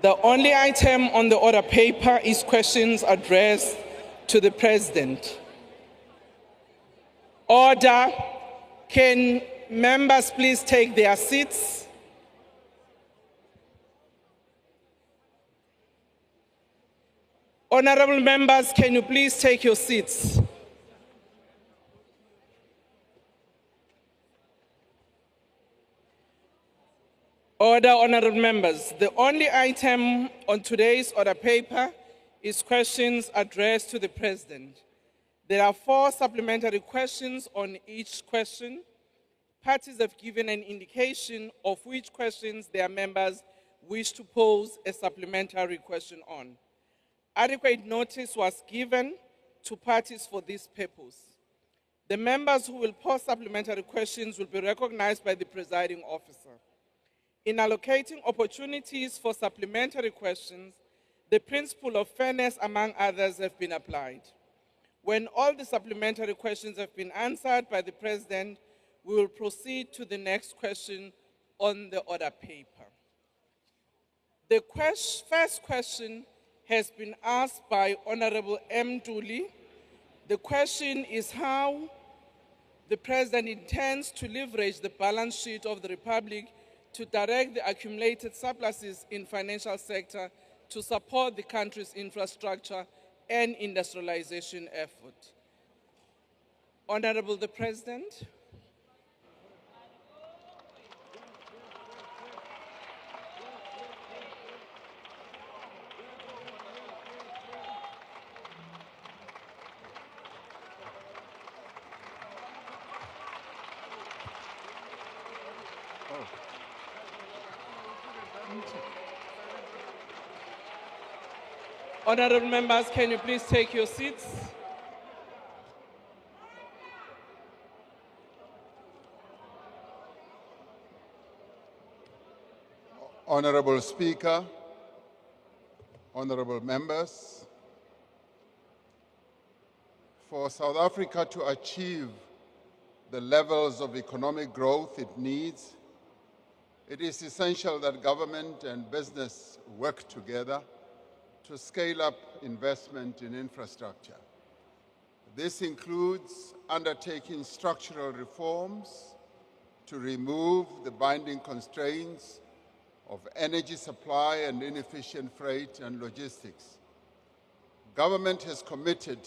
The only item on the order paper is questions addressed to the President. Order. Can members please take their seats? Honorable members, can you please take your seats? Order, honorable members. The only item on today's order paper is questions addressed to the President. There are 4 supplementary questions on each question. Parties have given an indication of which questions their members wish to pose a supplementary question on. Adequate notice was given to parties for this purpose. The members who will pose supplementary questions will be recognized by the presiding officer. In allocating opportunities for supplementary questions, the principle of fairness, among others, have been applied. When all the supplementary questions have been answered by the President, we will proceed to the next question on the order paper. The first question has been asked by Honorable M. Duli. The question is how the President intends to leverage the balance sheet of the Republic to direct the accumulated surpluses in financial sector to support the country's infrastructure and industrialization effort. Honorable the President. Honorable members, can you please take your seats? Honorable Speaker, honorable members, for South Africa to achieve the levels of economic growth it needs, it is essential that government and business work together to scale up investment in infrastructure. This includes undertaking structural reforms to remove the binding constraints of energy supply and inefficient freight and logistics. Government has committed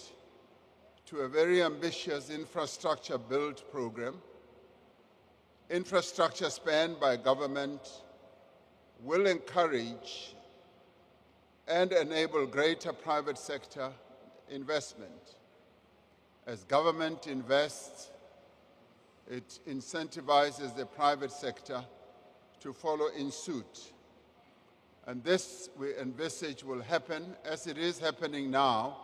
to a very ambitious infrastructure build program. Infrastructure spend by government will encourage and enable greater private sector investment. As government invests, it incentivizes the private sector to follow in suit. And this, we envisage, will happen, as it is happening now,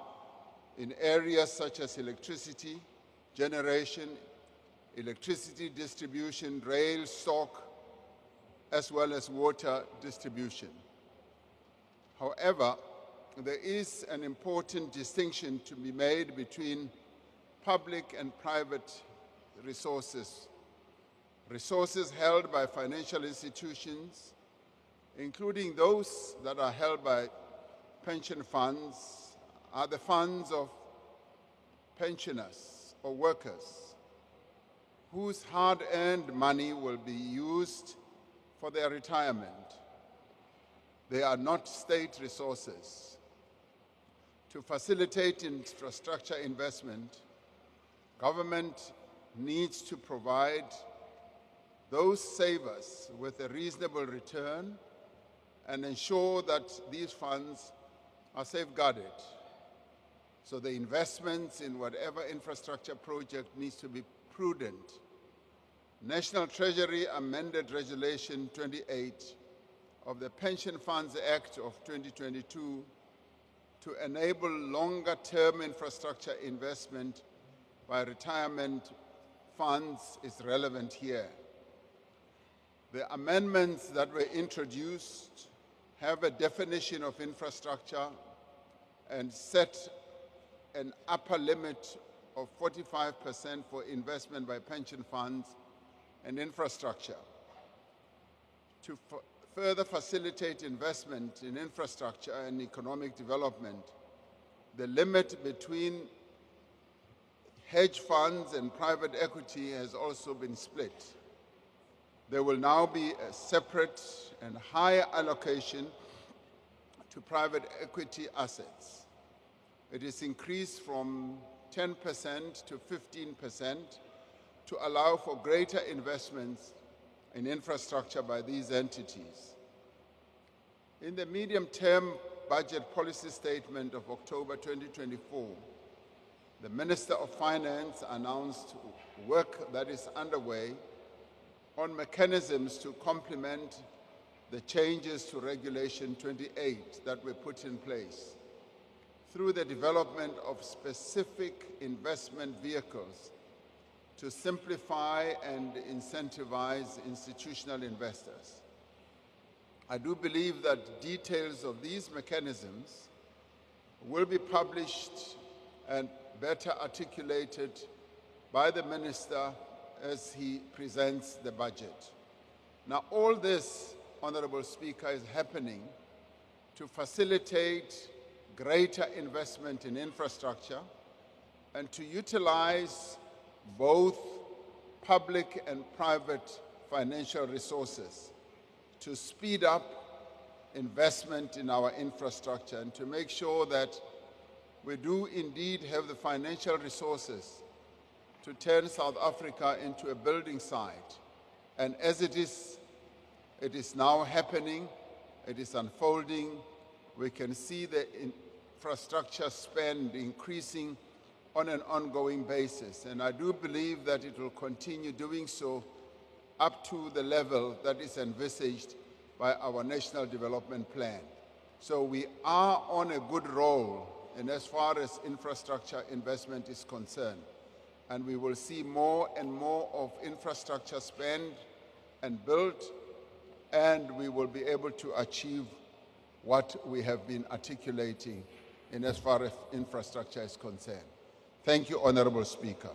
in areas such as electricity generation, electricity distribution, rail stock, as well as water distribution. However, there is an important distinction to be made between public and private resources. Resources held by financial institutions, including those that are held by pension funds, are the funds of pensioners or workers whose hard-earned money will be used for their retirement. They are not state resources. To facilitate infrastructure investment, government needs to provide those savers with a reasonable return and ensure that these funds are safeguarded. So the investments in whatever infrastructure project needs to be prudent. National Treasury amended Regulation 28 of the Pension Funds Act of 2022 to enable longer-term infrastructure investment by retirement funds is relevant here. The amendments that were introduced have a definition of infrastructure and set an upper limit of 45% for investment by pension funds and infrastructure. To further facilitate investment in infrastructure and economic development, the limit between hedge funds and private equity has also been split. There will now be a separate and higher allocation to private equity assets. It is increased from 10% to 15% to allow for greater investments in infrastructure by these entities. In the medium-term budget policy statement of October 2024, the Minister of Finance announced work that is underway on mechanisms to complement the changes to Regulation 28 that were put in place through the development of specific investment vehicles to simplify and incentivize institutional investors. I do believe that details of these mechanisms will be published and better articulated by the Minister as he presents the budget. Now, all this, Honorable Speaker, is happening to facilitate greater investment in infrastructure and to utilize both public and private financial resources to speed up investment in our infrastructure and to make sure that we do indeed have the financial resources to turn South Africa into a building site. And as it is now happening, it is unfolding. We can see the infrastructure spend increasing on an ongoing basis. And I do believe that it will continue doing so up to the level that is envisaged by our National Development Plan. So we are on a good roll in as far as infrastructure investment is concerned. And we will see more and more of infrastructure spend and built, and we will be able to achieve what we have been articulating in as far as infrastructure is concerned. Thank you, Honorable Speaker.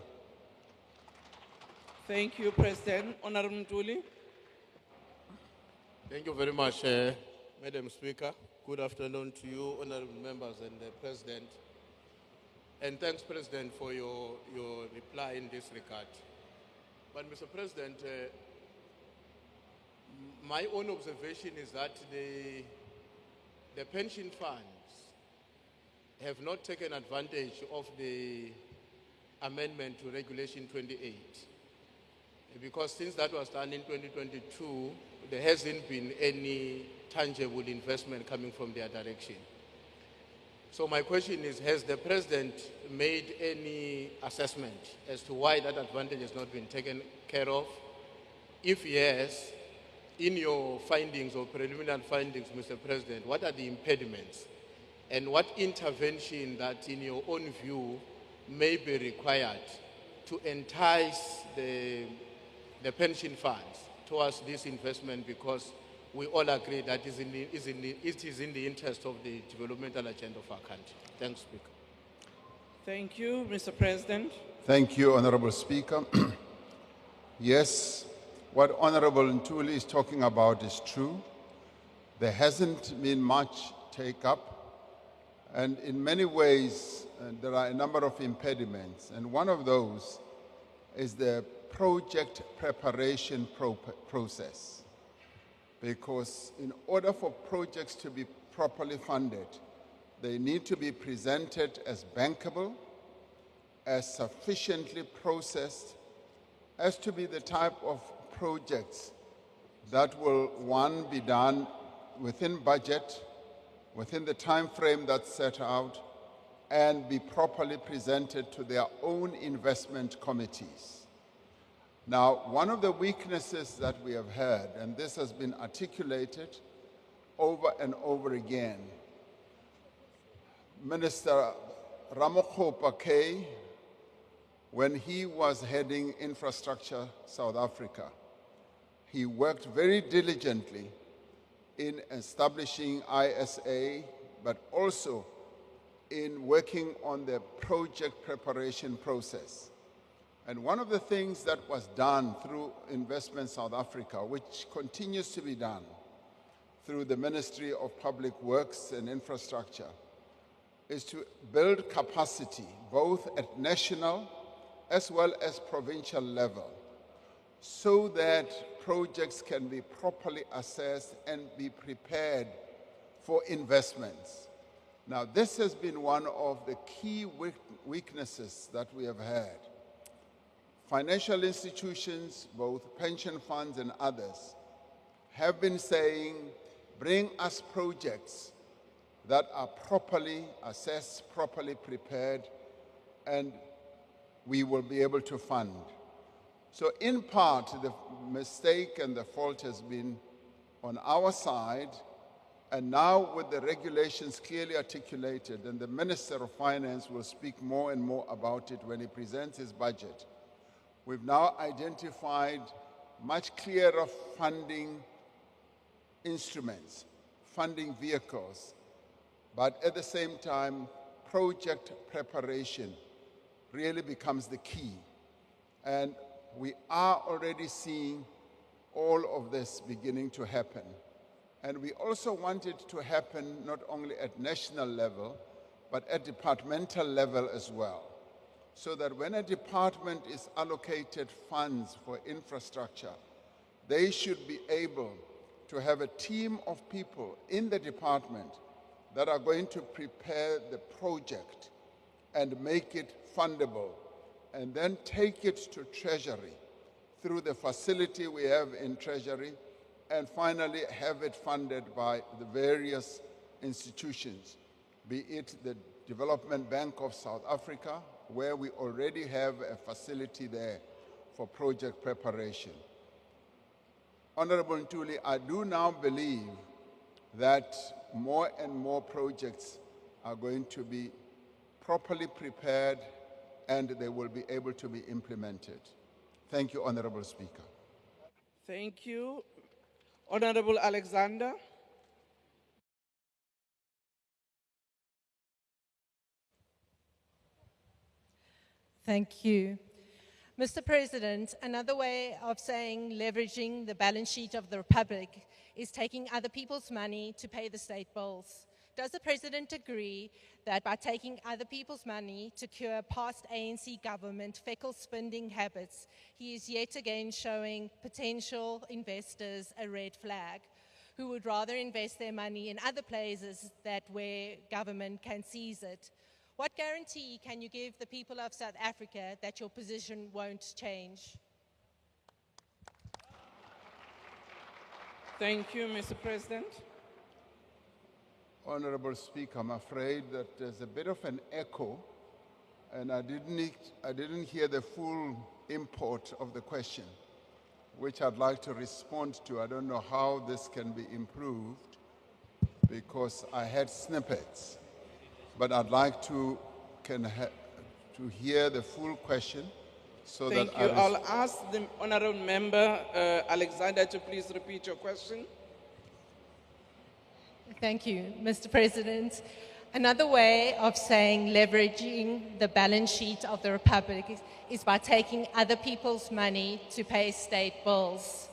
Thank you, President. Honorable Ntuli. Thank you very much, Madam Speaker. Good afternoon to you, honorable members and the President. And thanks, President, for your reply in this regard. But, Mr. President, my own observation is that the pension funds have not taken advantage of the amendment to Regulation 28. Because since that was done in 2022, there hasn't been any tangible investment coming from their direction. So my question is, has the President made any assessment as to why that advantage has not been taken care of? If yes, in your findings or preliminary findings, Mr. President, what are the impediments and what intervention that in your own view may be required to entice the pension funds towards this investment, because we all agree that it is in the interest of the developmental agenda of our country. Thanks, Speaker. Thank you, Mr. President. Thank you, Honorable Speaker. Yes, what Honorable Ntuli is talking about is true. There hasn't been much take-up, and in many ways, there are a number of impediments, and one of those is the project preparation process. Because in order for projects to be properly funded, they need to be presented as bankable, as sufficiently processed, as to be the type of projects that will, one, be done within budget, within the time frame that's set out, and be properly presented to their own investment committees. Now, one of the weaknesses that we have heard, and this has been articulated over and over again, Minister Ramaphosa, when he was heading Infrastructure South Africa, he worked very diligently in establishing ISA, but also in working on the project preparation process. And one of the things that was done through Investment South Africa, which continues to be done, through the Ministry of Public Works and Infrastructure is to build capacity both at national as well as provincial level so that projects can be properly assessed and be prepared for investments. Now, this has been one of the key weaknesses that we have had. Financial institutions, both pension funds and others, have been saying, bring us projects that are properly assessed, properly prepared, and we will be able to fund. So in part, the mistake and the fault has been on our side, and now with the regulations clearly articulated, and the Minister of Finance will speak more and more about it when he presents his budget, we've now identified much clearer funding instruments, funding vehicles, but at the same time, project preparation really becomes the key. And we are already seeing all of this beginning to happen. And we also want it to happen not only at national level, but at departmental level as well. So that when a department is allocated funds for infrastructure, they should be able to have a team of people in the department that are going to prepare the project and make it fundable, and then take it to Treasury through the facility we have in Treasury, and finally have it funded by the various institutions, be it the Development Bank of South Africa, where we already have a facility there for project preparation. Honorable Ntuli, I do now believe that more and more projects are going to be properly prepared and they will be able to be implemented. Thank you, Honorable Speaker. Thank you. Honorable Alexander. Thank you. Mr. President, another way of saying leveraging the balance sheet of the Republic is taking other people's money to pay the state bills. Does the President agree that by taking other people's money to cure past ANC government fecal spending habits, he is yet again showing potential investors a red flag, who would rather invest their money in other places where government can seize it? What guarantee can you give the people of South Africa that your position won't change? Thank you, Mr. President. Honorable Speaker, I'm afraid that there's a bit of an echo, and I didn't hear the full import of the question, which I'd like to respond to. I don't know how this can be improved, because I had snippets, but I'd like to hear the full question. So Thank that you. I'll ask the honorable member, Alexander, to please repeat your question. Thank you, Mr. President. Another way of saying leveraging the balance sheet of the Republic is by taking other people's money to pay state bills.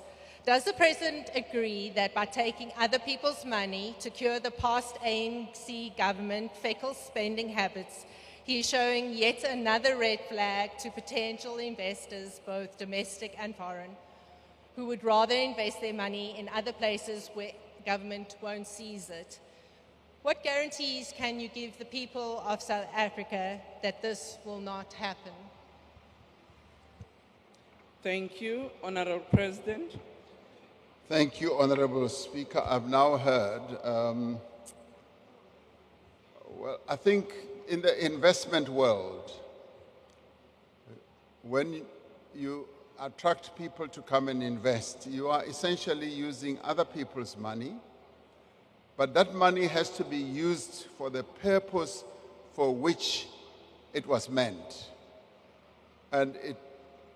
Does the President agree that by taking other people's money to cure the past ANC government fecal spending habits, he is showing yet another red flag to potential investors, both domestic and foreign, who would rather invest their money in other places where government won't seize it? What guarantees can you give the people of South Africa that this will not happen? Thank you, Honorable President. Thank you, Honorable Speaker. I've now heard, well, I think in the investment world, when you attract people to come and invest, you are essentially using other people's money, but that money has to be used for the purpose for which it was meant. And it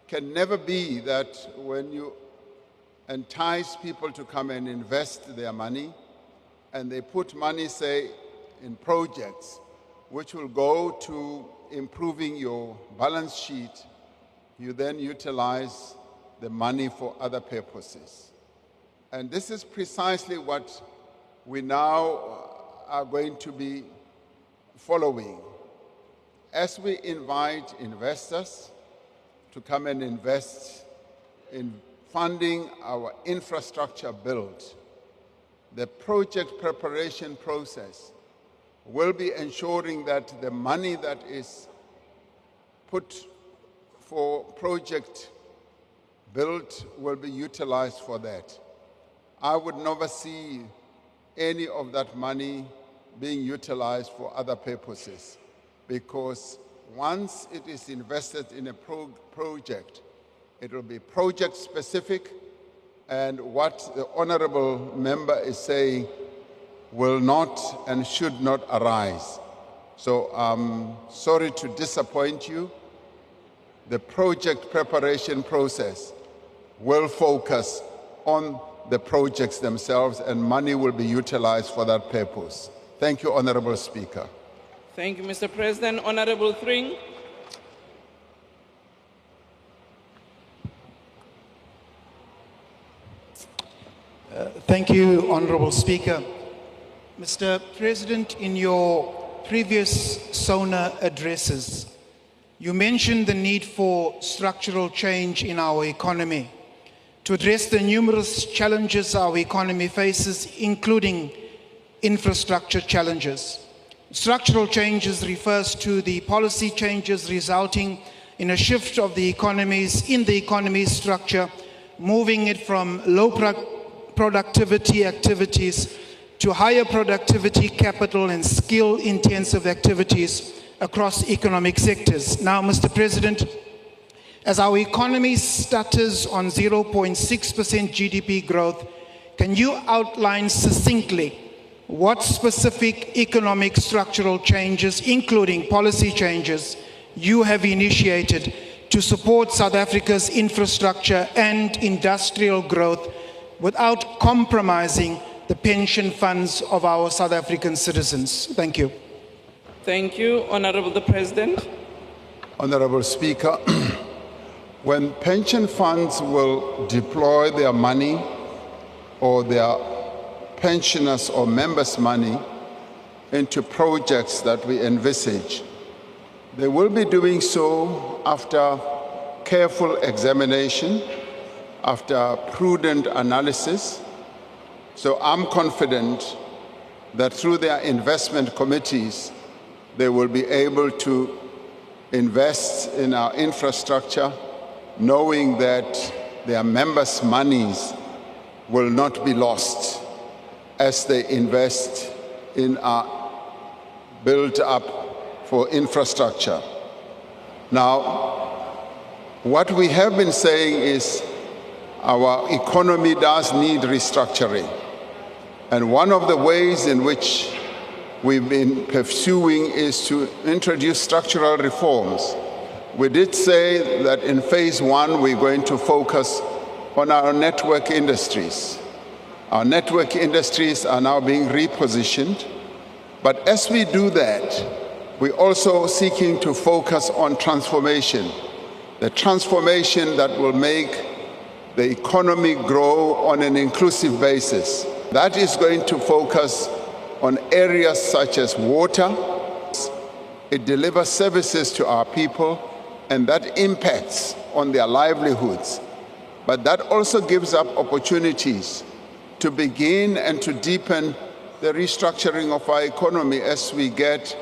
can never be that when you entice people to come and invest their money, and they put money, say, in projects which will go to improving your balance sheet, you then utilize the money for other purposes. And this is precisely what we now are going to be following. As we invite investors to come and invest in funding our infrastructure build, the project preparation process will be ensuring that the money that is put for project build will be utilized for that. I would never see any of that money being utilized for other purposes, because once it is invested in a project, it will be project specific, and what the honorable member is saying will not and should not arise. So I'm sorry to disappoint you. The project preparation process will focus on the projects themselves, and money will be utilized for that purpose. Thank you, Honorable Speaker. Thank you, Mr. President. Honorable Thring. Thank you, Honorable Speaker. Mr. President, in your previous SONA addresses, you mentioned the need for structural change in our economy to address the numerous challenges our economy faces, including infrastructure challenges. Structural changes refers to the policy changes resulting in a shift of the economy's structure, moving it from low productivity activities to higher productivity, capital and skill-intensive activities across economic sectors. Now, Mr. President, as our economy stutters on 0.6% GDP growth, can you outline succinctly what specific economic structural changes, including policy changes, you have initiated to support South Africa's infrastructure and industrial growth without compromising the pension funds of our South African citizens? Thank you. Thank you. Honorable the President. Honorable Speaker, when pension funds will deploy their money or their pensioners' or members' money into projects that we envisage, they will be doing so after careful examination, after prudent analysis. So I'm confident that through their investment committees, they will be able to invest in our infrastructure, knowing that their members' monies will not be lost as they invest in our build-up for infrastructure. Now, what we have been saying is our economy does need restructuring. And one of the ways in which we've been pursuing is to introduce structural reforms. We did say that in phase one, we're going to focus on our network industries. Our network industries are now being repositioned. But as we do that, we're also seeking to focus on transformation, the transformation that will make the economy grow on an inclusive basis. That is going to focus on areas such as water. It delivers services to our people, and that impacts on their livelihoods. But that also gives up opportunities to begin and to deepen the restructuring of our economy as we get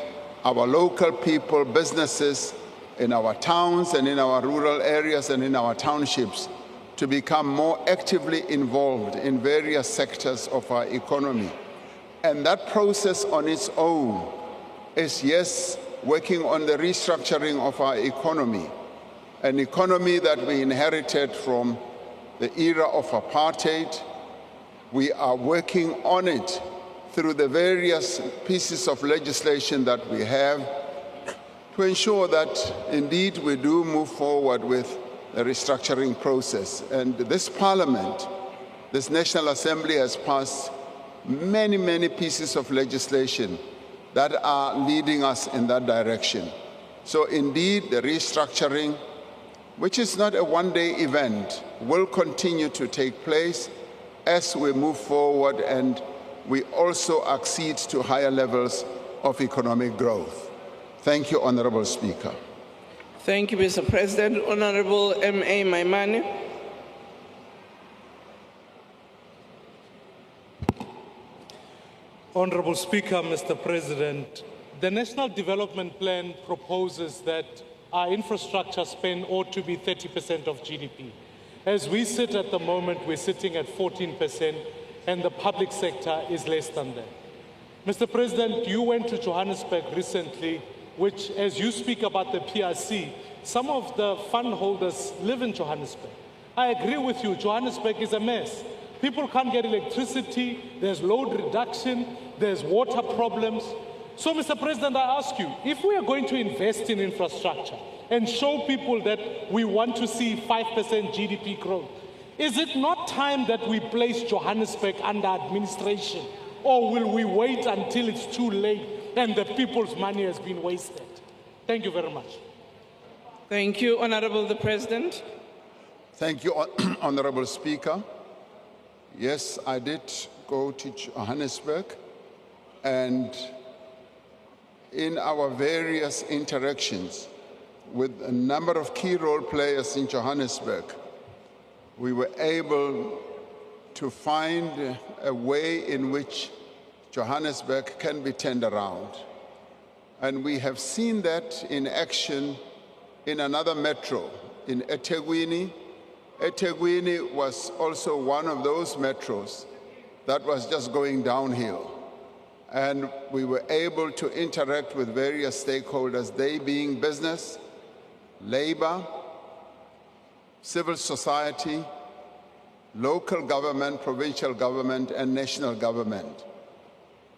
our local people, businesses in our towns and in our rural areas and in our townships to become more actively involved in various sectors of our economy. And that process on its own is, yes, working on the restructuring of our economy, an economy that we inherited from the era of apartheid. We are working on it through the various pieces of legislation that we have to ensure that indeed we do move forward with the restructuring process. And this Parliament, this National Assembly, has passed many, many pieces of legislation that are leading us in that direction. So indeed, the restructuring, which is not a one-day event, will continue to take place as we move forward and we also accede to higher levels of economic growth. Thank you, Honorable Speaker. Thank you, Mr. President. Honorable M.A. Maimane. Honorable Speaker, Mr. President, the National Development Plan proposes that our infrastructure spend ought to be 30% of GDP. As we sit at the moment, we're sitting at 14%, and the public sector is less than that. Mr. President, you went to Johannesburg recently, which, as you speak about the PRC, some of the fund holders live in Johannesburg. I agree with you, Johannesburg is a mess. People can't get electricity, there's load reduction, there's water problems. So, Mr. President, I ask you, if we are going to invest in infrastructure and show people that we want to see 5% GDP growth, is it not time that we place Johannesburg under administration? Or will we wait until it's too late and the people's money has been wasted? Thank you very much. Thank you, Honorable the President. Thank you, Honorable Speaker. Yes, I did go to Johannesburg, and in our various interactions with a number of key role players in Johannesburg, we were able to find a way in which Johannesburg can be turned around. And we have seen that in action in another metro, in eThekwini. eThekwini was also one of those metros that was just going downhill. And we were able to interact with various stakeholders, they being business, labor, civil society, local government, provincial government, and national government.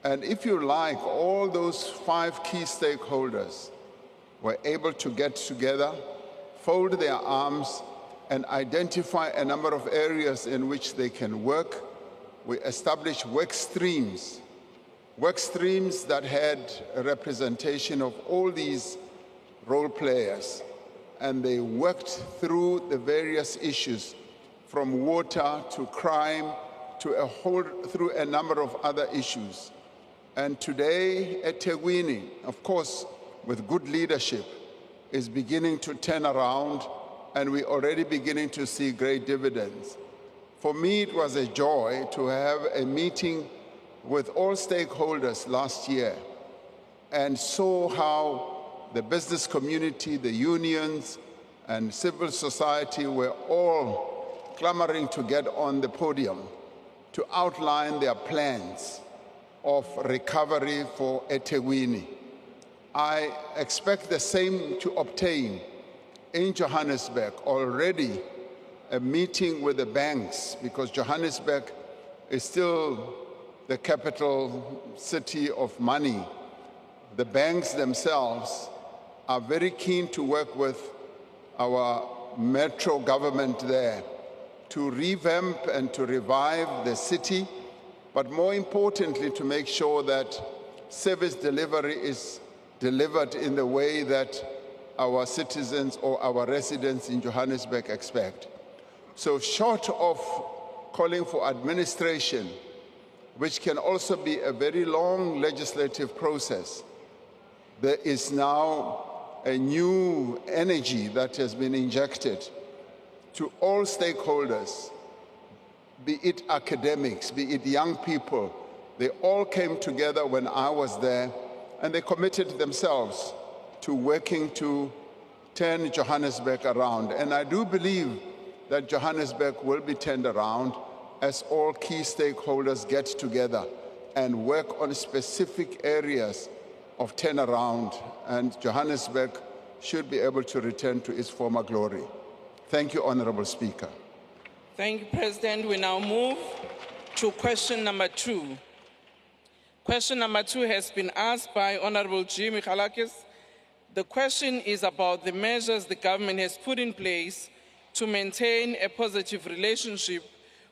And if you like, all those 5 key stakeholders were able to get together, fold their arms, and identify a number of areas in which they can work. We established work streams that had a representation of all these role players, and they worked through the various issues from water to crime to through a number of other issues. And today, eThekwini, of course, with good leadership, is beginning to turn around, and we're already beginning to see great dividends. For me, it was a joy to have a meeting with all stakeholders last year and saw how the business community, the unions, and civil society were all clamoring to get on the podium to outline their plans of recovery for eThekwini. I expect the same to obtain in Johannesburg. Already a meeting with the banks, because Johannesburg is still the capital city of money. The banks themselves are very keen to work with our metro government there to revamp and to revive the city, but more importantly, to make sure that service delivery is delivered in the way that our citizens or our residents in Johannesburg expect. So short of calling for administration, which can also be a very long legislative process, there is now a new energy that has been injected to all stakeholders, be it academics, be it young people. They all came together when I was there, and they committed themselves to working to turn Johannesburg around. And I do believe that Johannesburg will be turned around as all key stakeholders get together and work on specific areas of turnaround, and Johannesburg should be able to return to its former glory. Thank you, Honorable Speaker. Thank you, President. We now move to question number 2. Question number 2 has been asked by Honorable G. Michalakis. The question is about the measures the government has put in place to maintain a positive relationship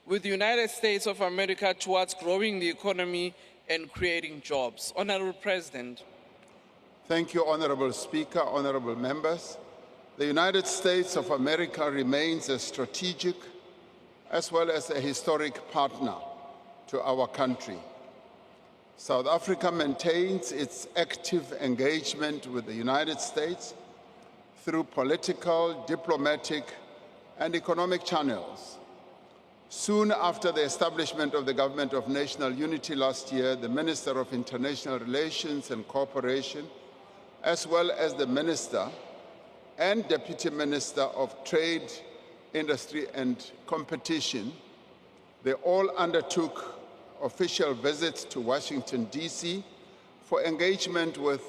with the United States of America towards growing the economy and creating jobs. Honorable President. Thank you, Honorable Speaker, honorable members. The United States of America remains a strategic as well as a historic partner to our country. South Africa maintains its active engagement with the United States through political, diplomatic, and economic channels. Soon after the establishment of the Government of National Unity last year, the Minister of International Relations and Cooperation, as well as the Minister and Deputy Minister of Trade, Industry and Competition, they all undertook official visits to Washington, D.C. for engagement with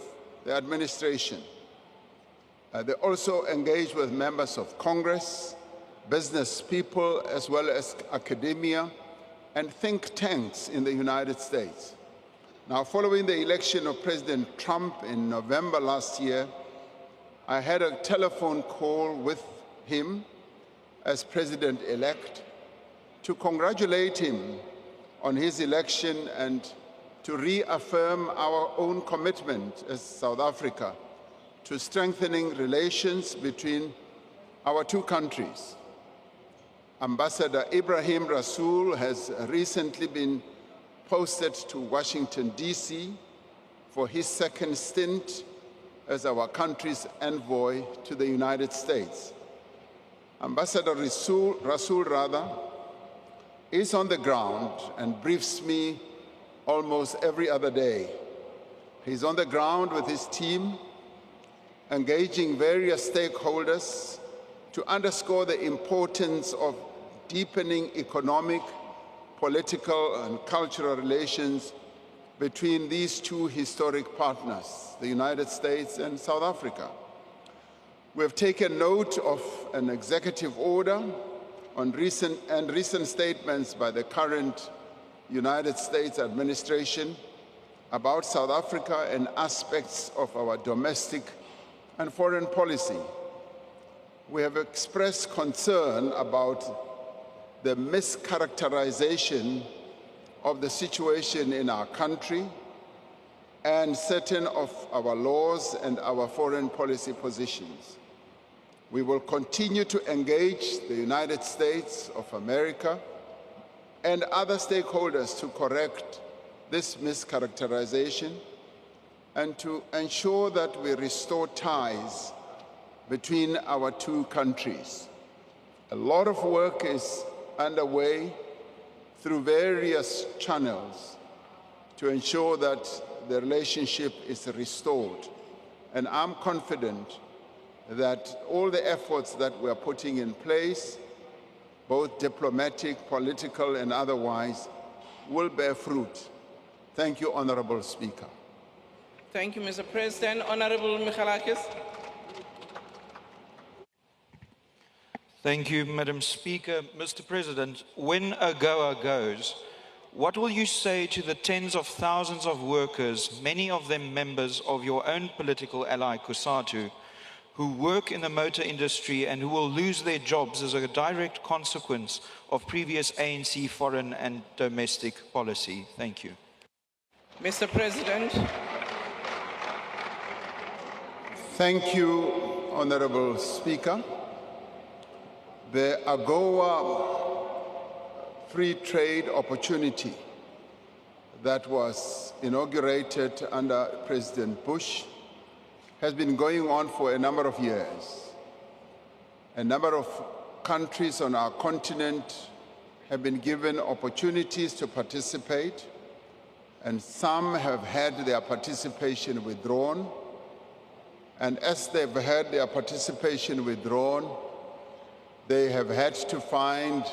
the administration. They also engaged with members of Congress, business people, as well as academia and think tanks in the United States. Now, following the election of President Trump in November last year, I had a telephone call with him as president-elect to congratulate him on his election and to reaffirm our own commitment as South Africa to strengthening relations between our two countries. Ambassador Ibrahim Rasool has recently been posted to Washington, D.C. for his second stint as our country's envoy to the United States. Ambassador Rasool is on the ground and briefs me almost every other day. He's on the ground with his team, engaging various stakeholders to underscore the importance of deepening economic, political, and cultural relations between these two historic partners, the United States and South Africa. We have taken note of an executive order on recent statements by the current United States administration about South Africa and aspects of our domestic and foreign policy. We have expressed concern about the mischaracterization of the situation in our country and certain of our laws and our foreign policy positions. We will continue to engage the United States of America and other stakeholders to correct this mischaracterization and to ensure that we restore ties between our two countries. A lot of work is underway through various channels to ensure that the relationship is restored. And I'm confident that all the efforts that we're putting in place, both diplomatic, political, and otherwise, will bear fruit. Thank you, Honorable Speaker. Thank you, Mr. President. Honorable Michalakis. Thank you, Madam Speaker. Mr. President, when AGOA goes, what will you say to the tens of thousands of workers, many of them members of your own political ally, COSATU, who work in the motor industry and who will lose their jobs as a direct consequence of previous ANC foreign and domestic policy? Thank you. Mr. President. Thank you, Honorable Speaker. The AGOA free trade opportunity that was inaugurated under President Bush has been going on for a number of years. A number of countries on our continent have been given opportunities to participate, and some have had their participation withdrawn. And as they've had their participation withdrawn, they have had to find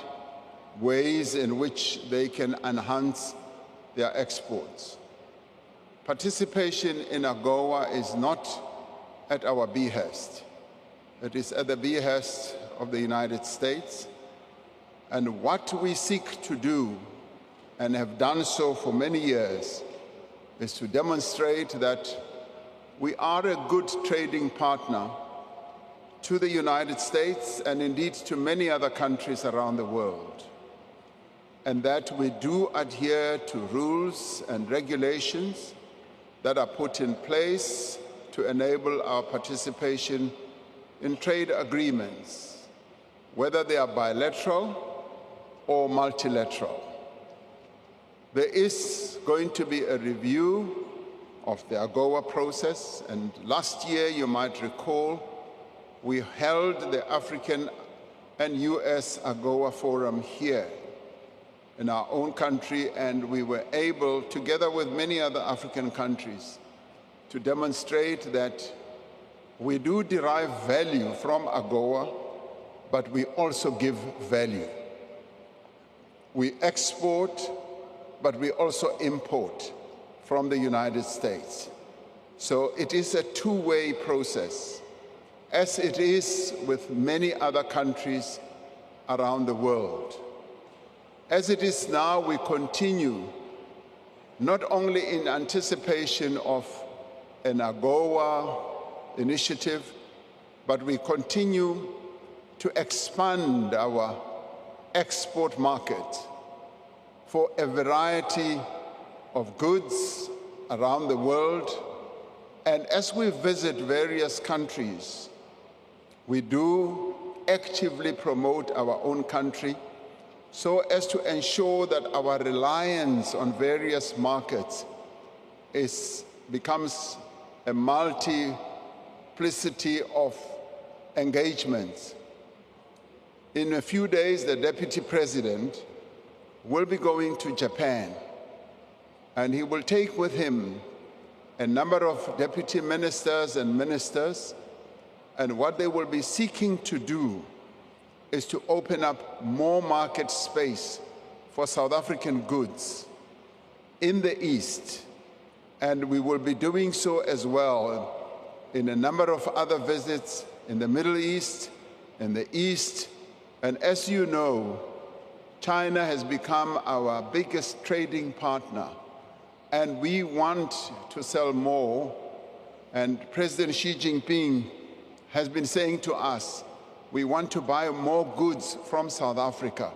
ways in which they can enhance their exports. Participation in AGOA is not at our behest. It is at the behest of the United States. And what we seek to do, and have done so for many years, is to demonstrate that we are a good trading partner to the United States and indeed to many other countries around the world, and that we do adhere to rules and regulations that are put in place to enable our participation in trade agreements, whether they are bilateral or multilateral. There is going to be a review of the AGOA process, and last year, you might recall, we held the African and US AGOA forum here in our own country, and we were able, together with many other African countries, to demonstrate that we do derive value from AGOA, but we also give value. We export, but we also import from the United States. So it is a two-way process, as it is with many other countries around the world. As it is now, we continue not only in anticipation of an AGOA initiative, but we continue to expand our export market for a variety of goods around the world. And as we visit various countries, we do actively promote our own country so as to ensure that our reliance on various markets becomes a multiplicity of engagements. In a few days, the Deputy President will be going to Japan, and he will take with him a number of deputy ministers and ministers, and what they will be seeking to do is to open up more market space for South African goods in the East. And we will be doing so as well in a number of other visits in the Middle East, in the East. And as you know, China has become our biggest trading partner, and we want to sell more. And President Xi Jinping has been saying to us, we want to buy more goods from South Africa.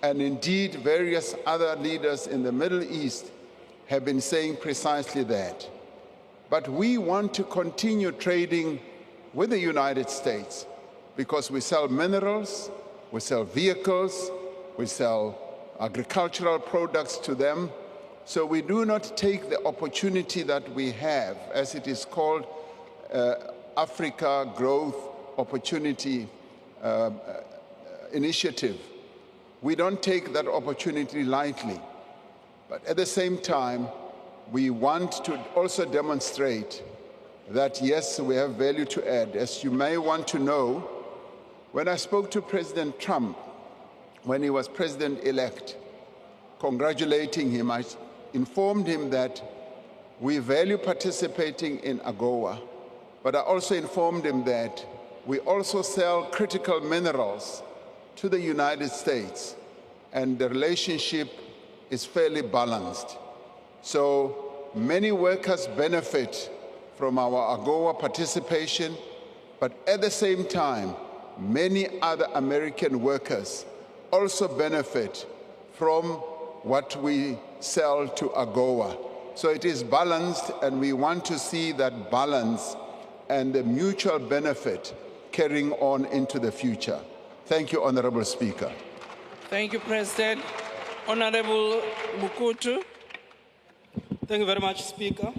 And indeed, various other leaders in the Middle East have been saying precisely that. But we want to continue trading with the United States because we sell minerals, we sell vehicles, we sell agricultural products to them. So we do not take the opportunity that we have, as it is called, Africa Growth Opportunity Initiative. We don't take that opportunity lightly. But at the same time, we want to also demonstrate that, yes, we have value to add. As you may want to know, when I spoke to President Trump, when he was president-elect, congratulating him, I informed him that we value participating in AGOA, but I also informed him that we also sell critical minerals to the United States, and the relationship is fairly balanced. So many workers benefit from our AGOA participation, but at the same time, many other American workers also benefit from what we sell to AGOA. So it is balanced, and we want to see that balance and the mutual benefit carrying on into the future. Thank you, Honorable Speaker. Thank you, President. Honorable Mukutu. Thank you very much, Speaker.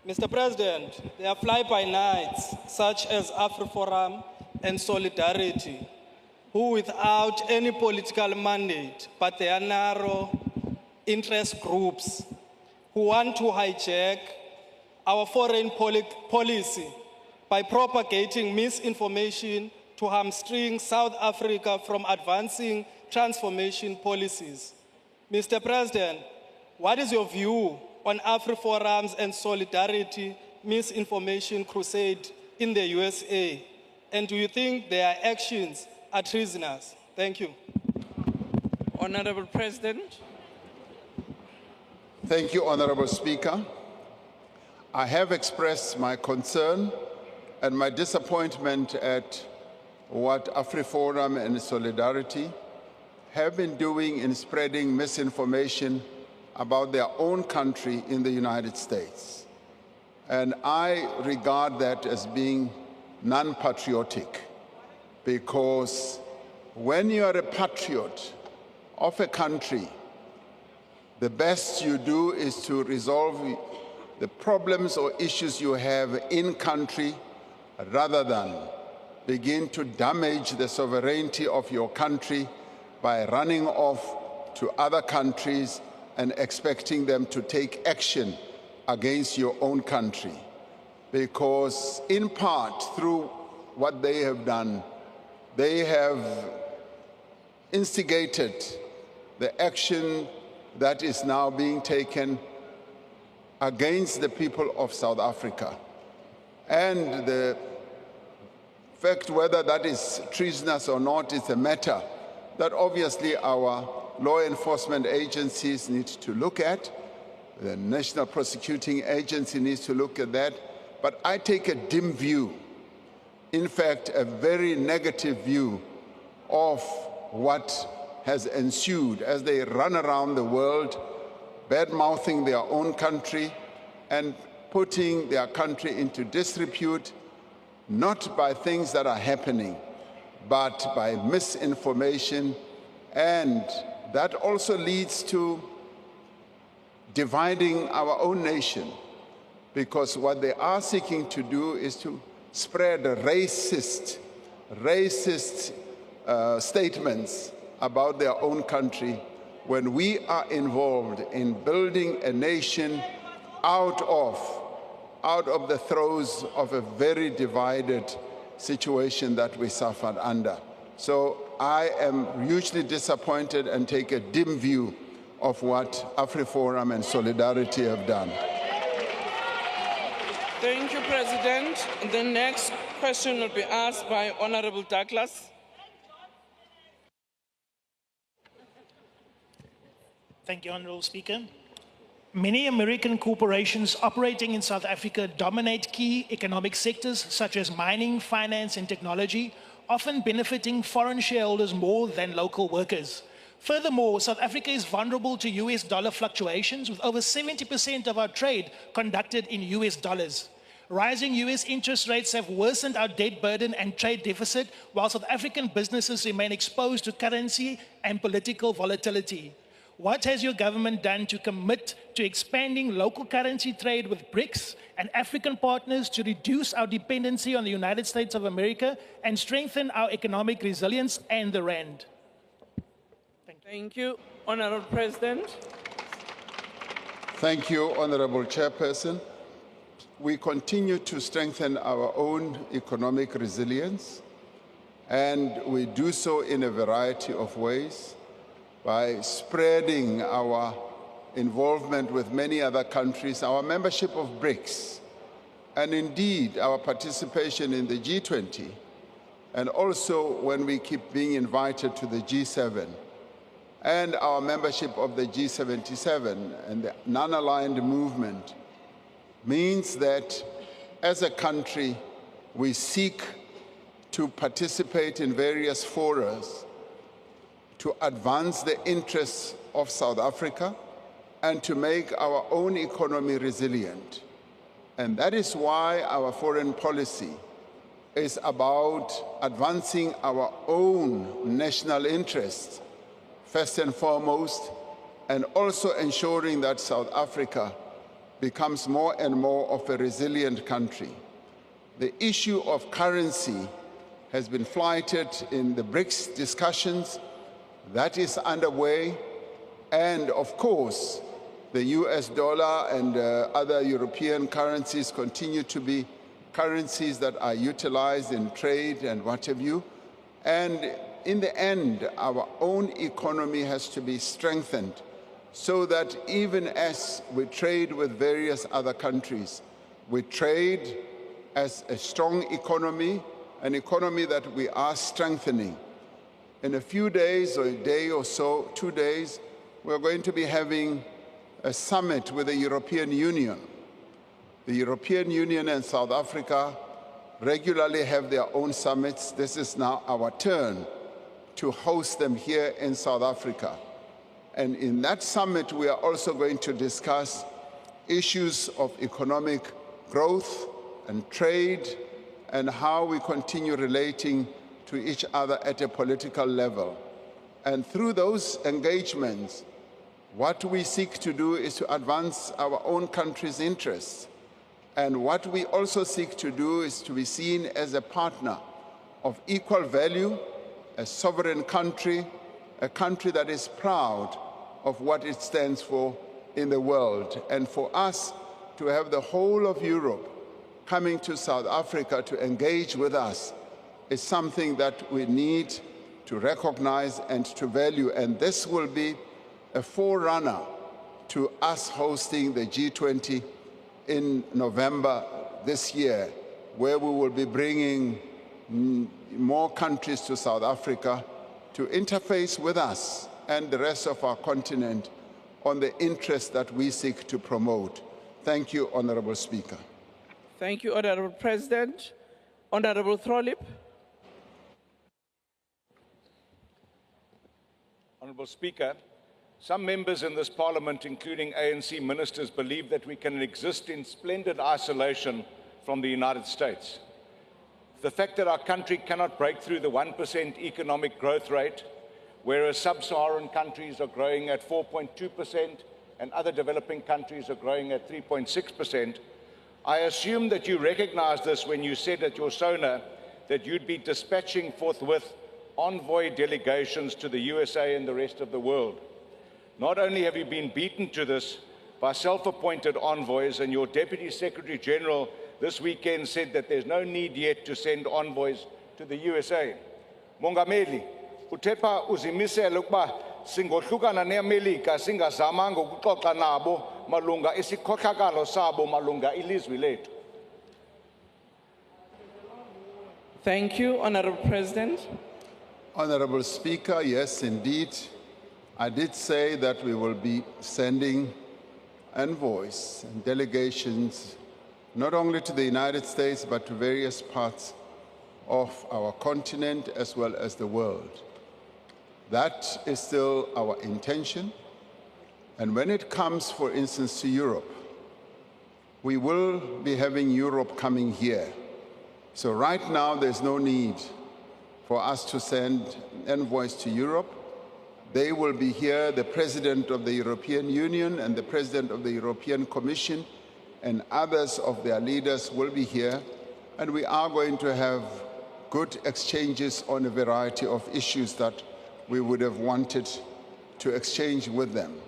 Mr. President, there are fly-by-nights such as AfriForum and Solidarity, who without any political mandate, but they are narrow interest groups who want to hijack our foreign policy by propagating misinformation to hamstring South Africa from advancing transformation policies. Mr. President, what is your view on AfriForum's and Solidarity misinformation crusade in the USA? And do you think their actions are treasonous? Thank you. Honorable President. Thank you, Honorable Speaker. I have expressed my concern and my disappointment at what AfriForum and Solidarity have been doing in spreading misinformation about their own country in the United States. And I regard that as being non-patriotic, because when you are a patriot of a country, the best you do is to resolve the problems or issues you have in country rather than begin to damage the sovereignty of your country by running off to other countries and expecting them to take action against your own country. Because in part, through what they have done, they have instigated the action that is now being taken against the people of South Africa. And the fact whether that is treasonous or not is a matter that obviously our law enforcement agencies need to look at. The National Prosecuting Agency needs to look at that. But I take a dim view, in fact, a very negative view of what has ensued as they run around the world, bad-mouthing their own country and putting their country into disrepute, not by things that are happening, but by misinformation. And that also leads to dividing our own nation, because what they are seeking to do is to spread racist statements about their own country when we are involved in building a nation out of the throes of a very divided situation that we suffered under. So I am hugely disappointed and take a dim view of what AfriForum and Solidarity have done. Thank you, President. The next question will be asked by Honorable Douglas. Thank you, Honorable Speaker. Many American corporations operating in South Africa dominate key economic sectors such as mining, finance, and technology, often benefiting foreign shareholders more than local workers. Furthermore, South Africa is vulnerable to US dollar fluctuations, with over 70% of our trade conducted in US dollars. Rising US interest rates have worsened our debt burden and trade deficit, while South African businesses remain exposed to currency and political volatility. What has your government done to commit to expanding local currency trade with BRICS and African partners to reduce our dependency on the United States of America and strengthen our economic resilience and the rand? Thank you, Honorable President. Thank you, Honorable Chairperson. We continue to strengthen our own economic resilience, and we do so in a variety of ways by spreading our involvement with many other countries, our membership of BRICS, and indeed our participation in the G20, and also when we keep being invited to the G7, and our membership of the G77 and the non-aligned movement means that as a country we seek to participate in various forums to advance the interests of South Africa and to make our own economy resilient. And that is why our foreign policy is about advancing our own national interests, first and foremost, and also ensuring that South Africa becomes more and more of a resilient country. The issue of currency has been flighted in the BRICS discussions. That is underway, and of course, the US dollar and other European currencies continue to be currencies that are utilized in trade and what have you. And in the end, our own economy has to be strengthened so that even as we trade with various other countries, we trade as a strong economy, an economy that we are strengthening. In a few days, or a day or so, 2 days, we're going to be having a summit with the European Union. The European Union and South Africa regularly have their own summits. This is now our turn to host them here in South Africa. And in that summit, we are also going to discuss issues of economic growth and trade and how we continue relating to each other at a political level. And through those engagements, What we seek to do is to advance our own country's interests. And what we also seek to do is to be seen as a partner of equal value, a sovereign country, a country that is proud of what it stands for in the world. And for us to have the whole of Europe coming to South Africa to engage with us is something that we need to recognize and to value. And this will be a forerunner to us hosting the G20 in November this year, where we will be bringing more countries to South Africa to interface with us and the rest of our continent on the interests that we seek to promote. Thank you, Honorable Speaker. Thank you, Honorable President. Honorable Throlip. Honourable Speaker, some members in this Parliament, including ANC ministers, believe that we can exist in splendid isolation from the United States. The fact that our country cannot break through the 1% economic growth rate, whereas sub-Saharan countries are growing at 4.2% and other developing countries are growing at 3.6%, I assume that you recognise this when you said at your SONA that you'd be dispatching forthwith envoy delegations to the USA and the rest of the world. Not only have you been beaten to this by self-appointed envoys, and your Deputy Secretary General this weekend said that there's no need yet to send envoys to the USA. Mongameli, uthepa uzimisele ukuba singohlukana neMelika singazamanga ukuxoxa nabo malunga isikhohlakalo sabo malunga ilizwe lethu. Thank you, Honorable President. Honorable Speaker, yes, indeed. I did say that we will be sending envoys and delegations not only to the United States but to various parts of our continent as well as the world. That is still our intention. And when it comes, for instance, to Europe, we will be having Europe coming here. So right now there's no need for us to send envoys to Europe. They will be here. The President of the European Union and the President of the European Commission and others of their leaders will be here. And we are going to have good exchanges on a variety of issues that we would have wanted to exchange with them.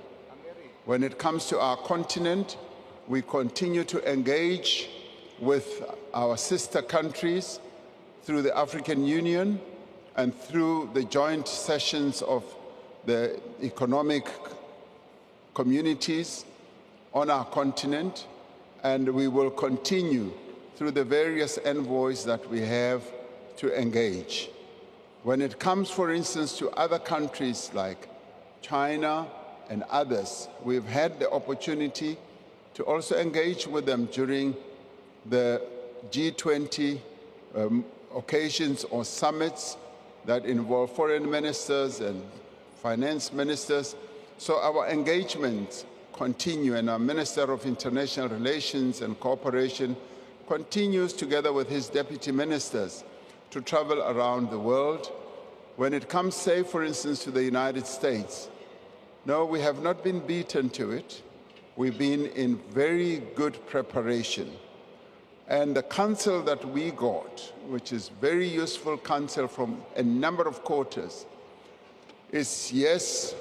When it comes to our continent, we continue to engage with our sister countries through the African Union and through the joint sessions of the economic communities on our continent, and we will continue through the various envoys that we have to engage. When it comes, for instance, to other countries like China and others, we've had the opportunity to also engage with them during the G20 occasions or summits that involve foreign ministers and finance ministers. So our engagements continue, and our Minister of International Relations and Cooperation continues together with his deputy ministers to travel around the world. When it comes, say, for instance, to the United States, no, we have not been beaten to it. We've been in very good preparation. And the counsel that we got, which is very useful counsel from a number of quarters, is yes,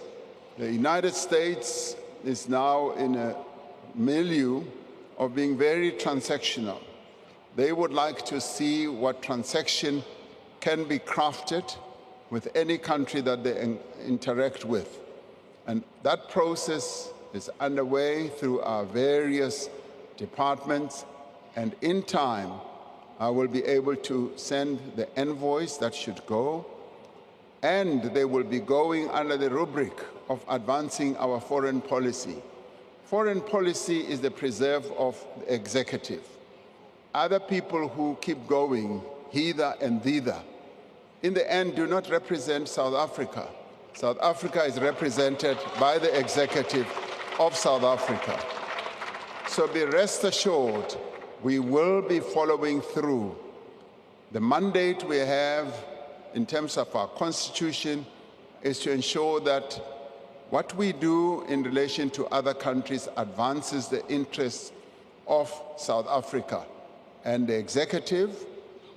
the United States is now in a milieu of being very transactional. They would like to see what transaction can be crafted with any country that they interact with. And that process is underway through our various departments, and in time, I will be able to send the envoys that should go, and they will be going under the rubric of advancing our foreign policy. Foreign policy is the preserve of the executive. Other people who keep going hither and thither, in the end, do not represent South Africa. South Africa is represented by the executive of South Africa. So be rest assured, we will be following through. The mandate we have in terms of our constitution is to ensure that What we do in relation to other countries advances the interests of South Africa, and the executive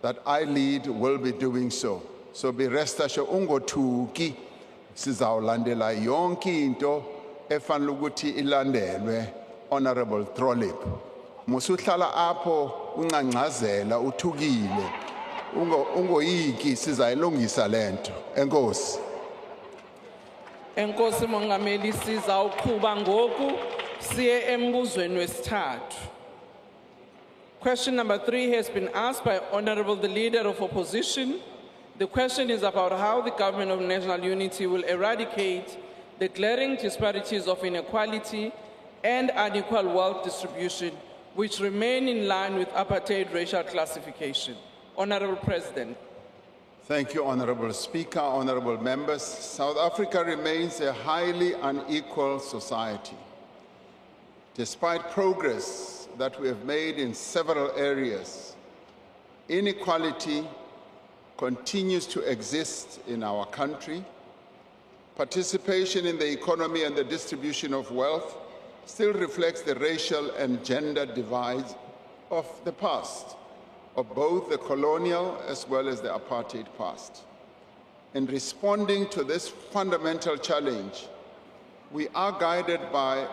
that I lead will be doing so. So be rest assured, ungothuki sizawulandela yonke into efanele ukuthi ilandelwe, Honorable Trolip. Musuhlala apho ungangcazela uthukile, ungoyiki sizayilungisa lento. Enkosi. Enkosi Mongameli, sizawuqhuba ngoku siye embuzweni wesithathu. Question number 3 has been asked by Honorable the Leader of Opposition. The question is about how the Government of National Unity will eradicate the glaring disparities of inequality and unequal wealth distribution, which remain in line with apartheid racial classification. Honorable President. Thank you, Honorable Speaker, honorable members. South Africa remains a highly unequal society. Despite progress that we have made in several areas, inequality continues to exist in our country. Participation in the economy and the distribution of wealth still reflects the racial and gender divides of the past, of both the colonial as well as the apartheid past. In responding to this fundamental challenge, we are guided by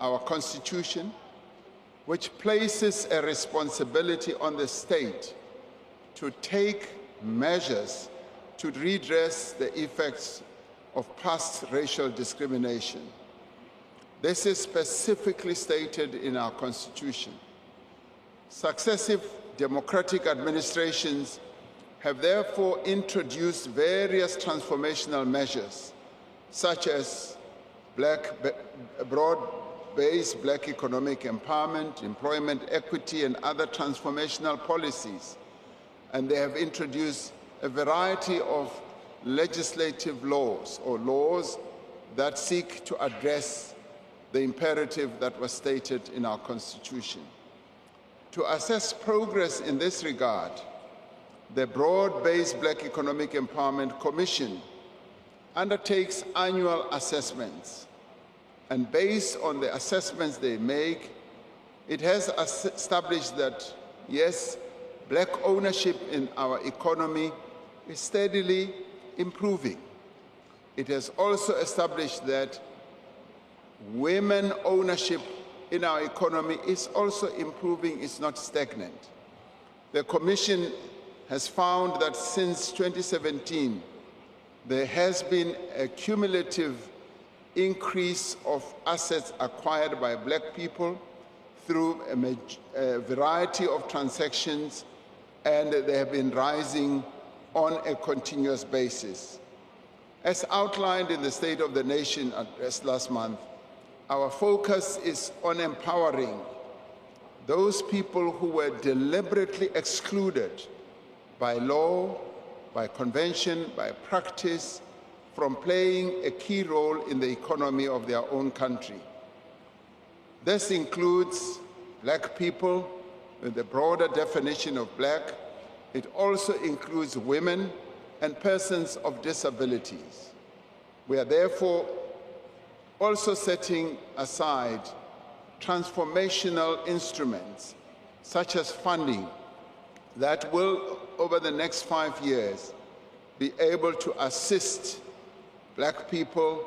our Constitution, which places a responsibility on the state to take measures to redress the effects of past racial discrimination. This is specifically stated in our Constitution. Successive democratic administrations have therefore introduced various transformational measures, such as broad-based black economic empowerment, employment equity, and other transformational policies. And they have introduced a variety of legislative laws or laws that seek to address the imperative that was stated in our Constitution. To assess progress in this regard, the Broad-Based Black Economic Empowerment Commission undertakes annual assessments, and based on the assessments they make, it has established that, yes, black ownership in our economy is steadily improving. It has also established that women ownership in our economy is also improving, it's not stagnant. The Commission has found that since 2017, there has been a cumulative increase of assets acquired by black people through a variety of transactions, and they have been rising on a continuous basis. As outlined in the State of the Nation address last month, our focus is on empowering those people who were deliberately excluded by law, by convention, by practice, from playing a key role in the economy of their own country. This includes black people, with the broader definition of black. It also includes women and persons of disabilities. We are therefore also setting aside transformational instruments, such as funding, that will, over the next 5 years, be able to assist black people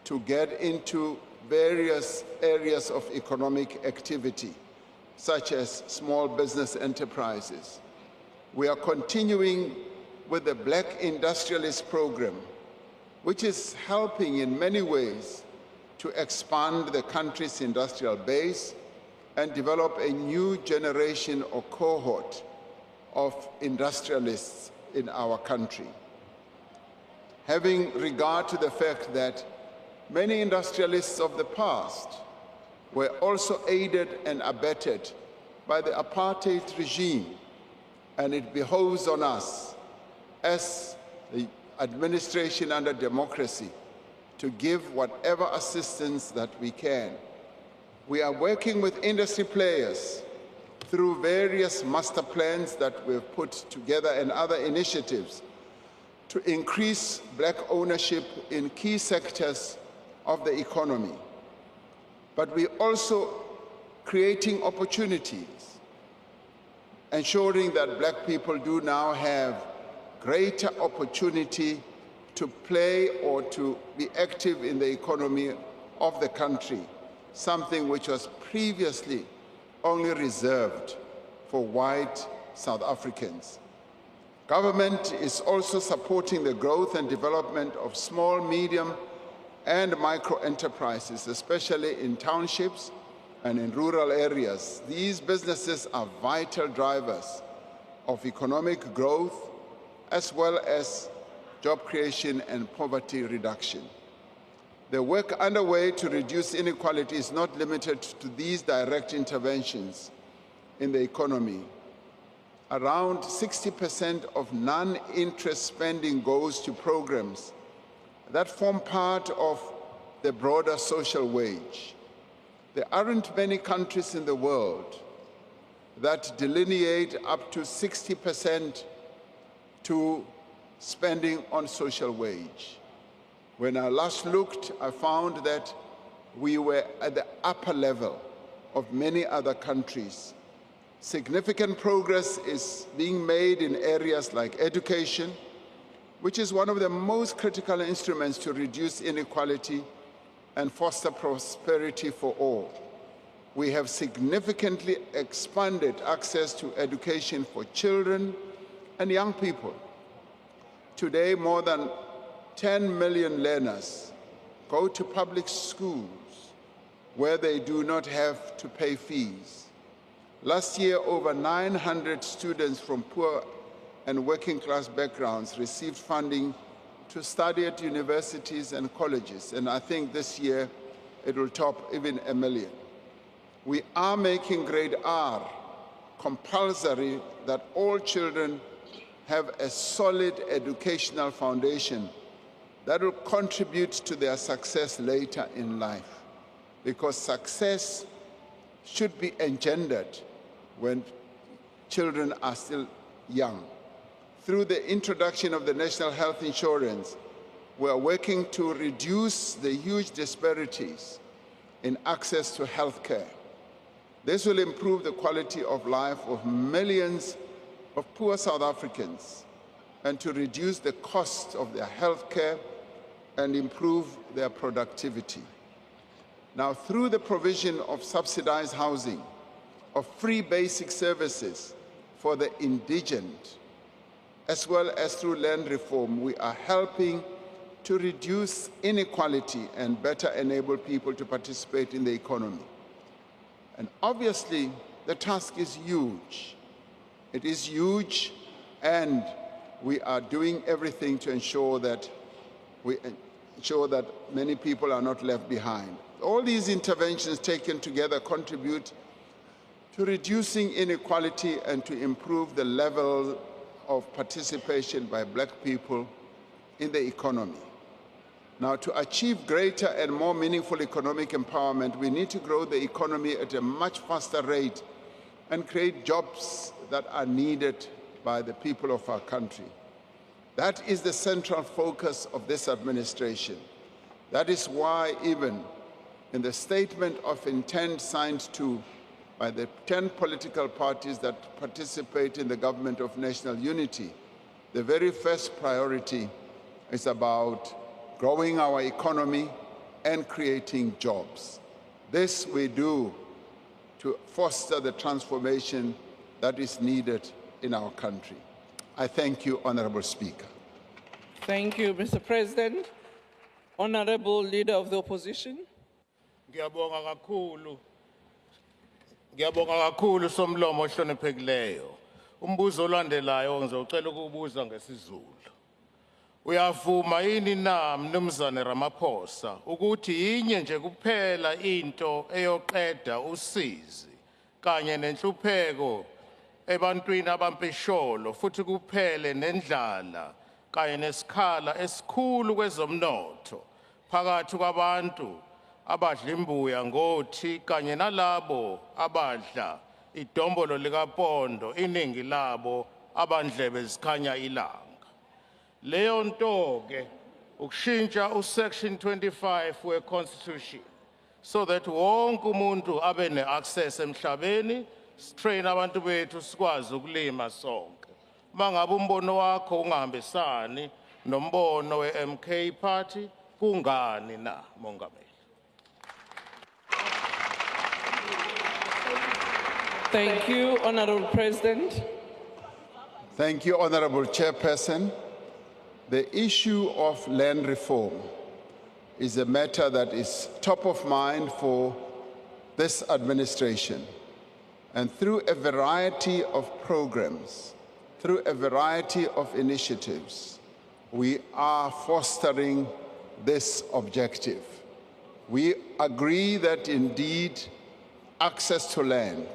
to get into various areas of economic activity, such as small business enterprises. We are continuing with the Black Industrialist Program, which is helping in many ways to expand the country's industrial base and develop a new generation or cohort of industrialists in our country. Having regard to the fact that many industrialists of the past were also aided and abetted by the apartheid regime, and it behoves on us as the administration under democracy to give whatever assistance that we can. We are working with industry players through various master plans that we've put together and other initiatives to increase black ownership in key sectors of the economy, but we're also creating opportunities, ensuring that black people do now have greater opportunity to play or to be active in the economy of the country, something which was previously only reserved for white South Africans. Government is also supporting the growth and development of small, medium, and micro enterprises, especially in townships and in rural areas. These businesses are vital drivers of economic growth as well as job creation and poverty reduction. The work underway to reduce inequality is not limited to these direct interventions in the economy. Around 60% of non-interest spending goes to programs that form part of the broader social wage. There aren't many countries in the world that delineate up to 60% to spending on social wage. When I last looked, I found that we were at the upper level of many other countries. Significant progress is being made in areas like education, which is one of the most critical instruments to reduce inequality and foster prosperity for all. We have significantly expanded access to education for children and young people. Today, more than 10 million learners go to public schools where they do not have to pay fees. Last year, over 900 students from poor and working class backgrounds received funding to study at universities and colleges, and I think this year it will top even 1 million. We are making grade R compulsory, that all children have a solid educational foundation that will contribute to their success later in life, because success should be engendered when children are still young. Through the introduction of the National Health Insurance, we are working to reduce the huge disparities in access to health care. This will improve the quality of life of millions of poor South Africans and to reduce the cost of their health care and improve their productivity. Now, through the provision of subsidized housing, of free basic services for the indigent, as well as through land reform, we are helping to reduce inequality and better enable people to participate in the economy. And obviously, the task is huge. It is huge, and we are doing everything to ensure that many people are not left behind. All these interventions taken together contribute to reducing inequality and to improve the level of participation by black people in the economy. Now, to achieve greater and more meaningful economic empowerment, we need to grow the economy at a much faster rate and create jobs that are needed by the people of our country. That is the central focus of this administration. That is why even in the statement of intent signed by the 10 political parties that participate in the government of national unity, the very first priority is about growing our economy and creating jobs. This we do to foster the transformation that is needed in our country. I thank you, Honorable Speaker. Thank you, Mr. President. Honorable Leader of the Opposition. Ngiyabonga kakhulu somlomo ohloniphekileyo. Umbuzo olandelayo ngizocela ukubuza ngesiZulu. Uyavuma yini na Mnumzane Ramaphosa ukuthi yinye nje kuphela into eyoqeda usizi kanye nenhlupheko ebantwini abampisholo futhi kuphele nendlala kanye nesikhala esikhulu kwezomnotho phakathi kwabantu abadla imbuya ngothi kanye nalabo abadla idombolo likapondo iningi labo abandlebe zikhanya ilanga. Leyo nto ke ukushintsha usection 25 we-constitution so that wonke umuntu abe ne-access emhlabeni, strain abantu bethu sikwazi ukulima sonke. Mangabe umbono wakho ungahambisani nombono we-MK party, kungani na, Mongameli? Thank you, Honorable President. Thank you, Honorable Chairperson. The issue of land reform is a matter that is top of mind for this administration. And through a variety of programs, through a variety of initiatives, we are fostering this objective. We agree that indeed access to land,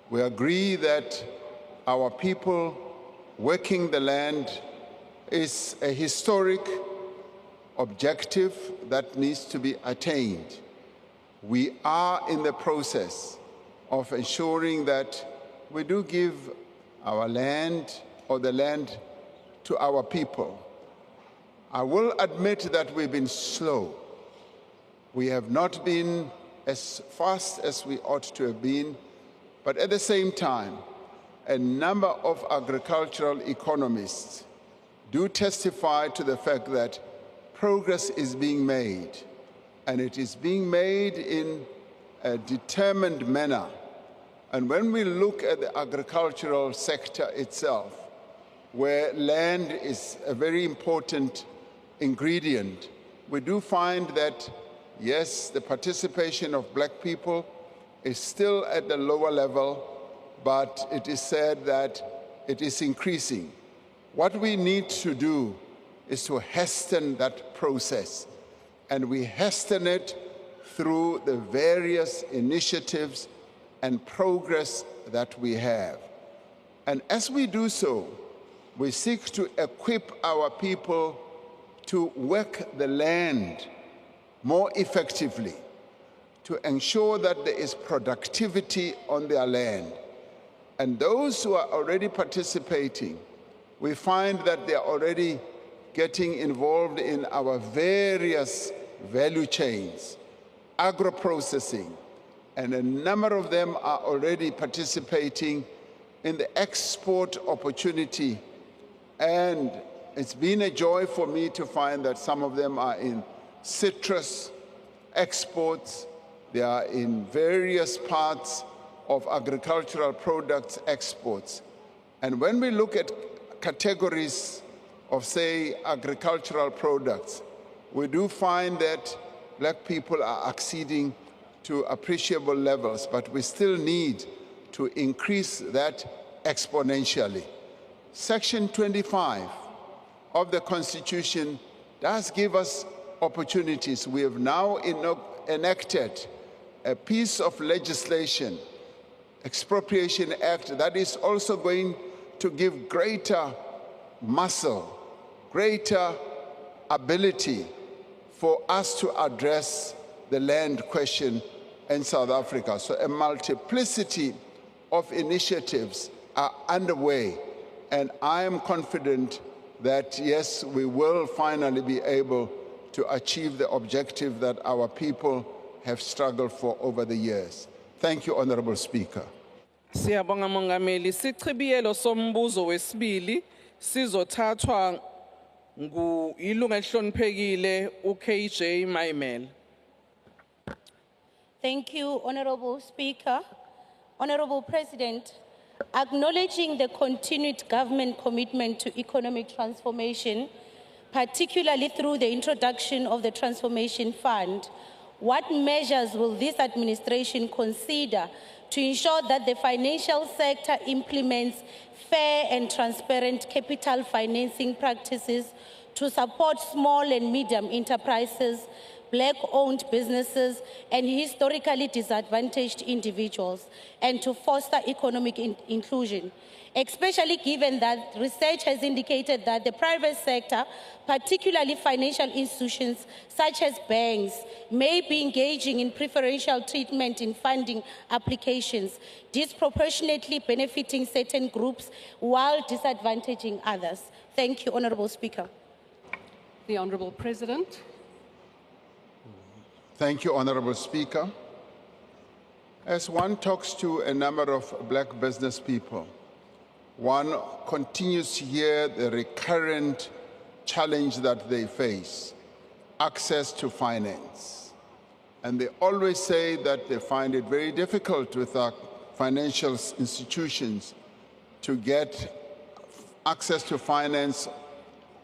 we agree that our people working the land is a historic objective that needs to be attained. We are in the process of ensuring that we do give our land or the land to our people. I will admit that we've been slow. We have not been as fast as we ought to have been, but at the same time, a number of agricultural economists do testify to the fact that progress is being made, and it is being made in a determined manner. And when we look at the agricultural sector itself, where land is a very important ingredient, we do find that, yes, the participation of black people is still at the lower level, but it is said that it is increasing. What we need to do is to hasten that process, and we hasten it through the various initiatives and progress that we have. And as we do so, we seek to equip our people to work the land more effectively, to ensure that there is productivity on their land. And those who are already participating, we find that they are already getting involved in our various value chains, agro-processing, and a number of them are already participating in the export opportunity. And it's been a joy for me to find that some of them are in citrus exports, they are in various parts of agricultural products exports. And when we look at categories of, say, agricultural products, we do find that black people are acceding to appreciable levels, but we still need to increase that exponentially. Section 25 of the Constitution does give us opportunities. We have now enacted a piece of legislation, Expropriation Act, that is also going to give greater muscle, greater ability for us to address the land question in South Africa. So a multiplicity of initiatives are underway, and I am confident that, yes, we will finally be able to achieve the objective that our people have struggled for over the years. Thank you, Honorable Speaker. Siyabonga Mongameli. Sichibiyelo sombuzo wesibili sizothathwa ilunga elihloniphekile uKJ Maimel. Thank you, Honorable Speaker. Honorable President, acknowledging the continued government commitment to economic transformation, particularly through the introduction of the Transformation Fund, what measures will this administration consider to ensure that the financial sector implements fair and transparent capital financing practices to support small and medium enterprises, black-owned businesses, and historically disadvantaged individuals, and to foster economic inclusion, especially given that research has indicated that the private sector, particularly financial institutions such as banks, may be engaging in preferential treatment in funding applications, disproportionately benefiting certain groups while disadvantaging others. Thank you, Honorable Speaker. The Honourable President. Thank you, Honourable Speaker. As one talks to a number of black business people, one continues to hear the recurrent challenge that they face, access to finance. And they always say that they find it very difficult with our financial institutions to get access to finance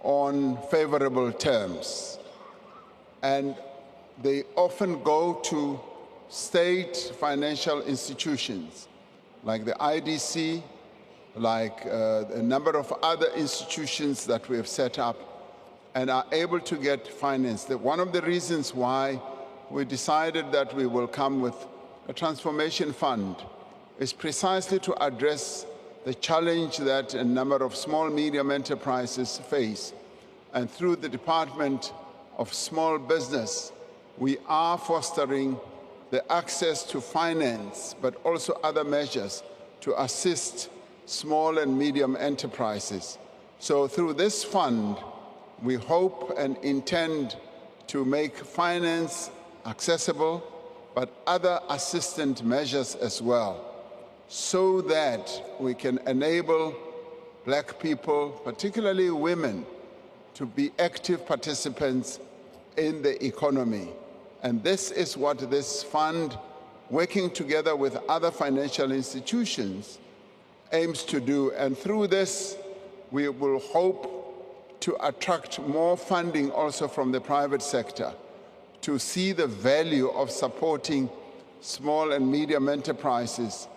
on favorable terms. And they often go to state financial institutions like the IDC, like a number of other institutions that we have set up, and are able to get finance. One of the reasons why we decided that we will come with a transformation fund is precisely to address the challenge that a number of small medium enterprises face. And through the Department of Small Business, we are fostering the access to finance, but also other measures to assist small and medium enterprises. So through this fund, we hope and intend to make finance accessible, but other assistant measures as well, so that we can enable black people, particularly women, to be active participants in the economy. And this is what this fund, working together with other financial institutions, aims to do. And through this, we will hope to attract more funding also from the private sector to see the value of supporting small and medium enterprises,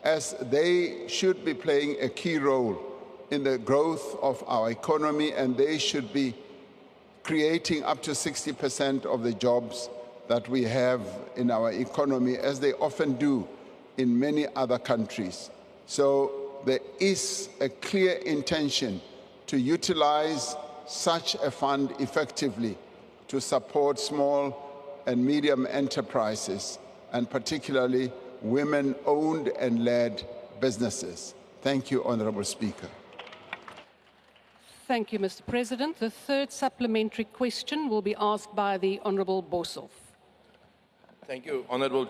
as they should be playing a key role in the growth of our economy, and they should be creating up to 60% of the jobs that we have in our economy, as they often do in many other countries. So there is a clear intention to utilize such a fund effectively to support small and medium enterprises, and particularly women-owned and led businesses. Thank you, Honourable Speaker. Thank you, Mr. President. The third supplementary question will be asked by the Honourable Boshoff. Thank you, Honourable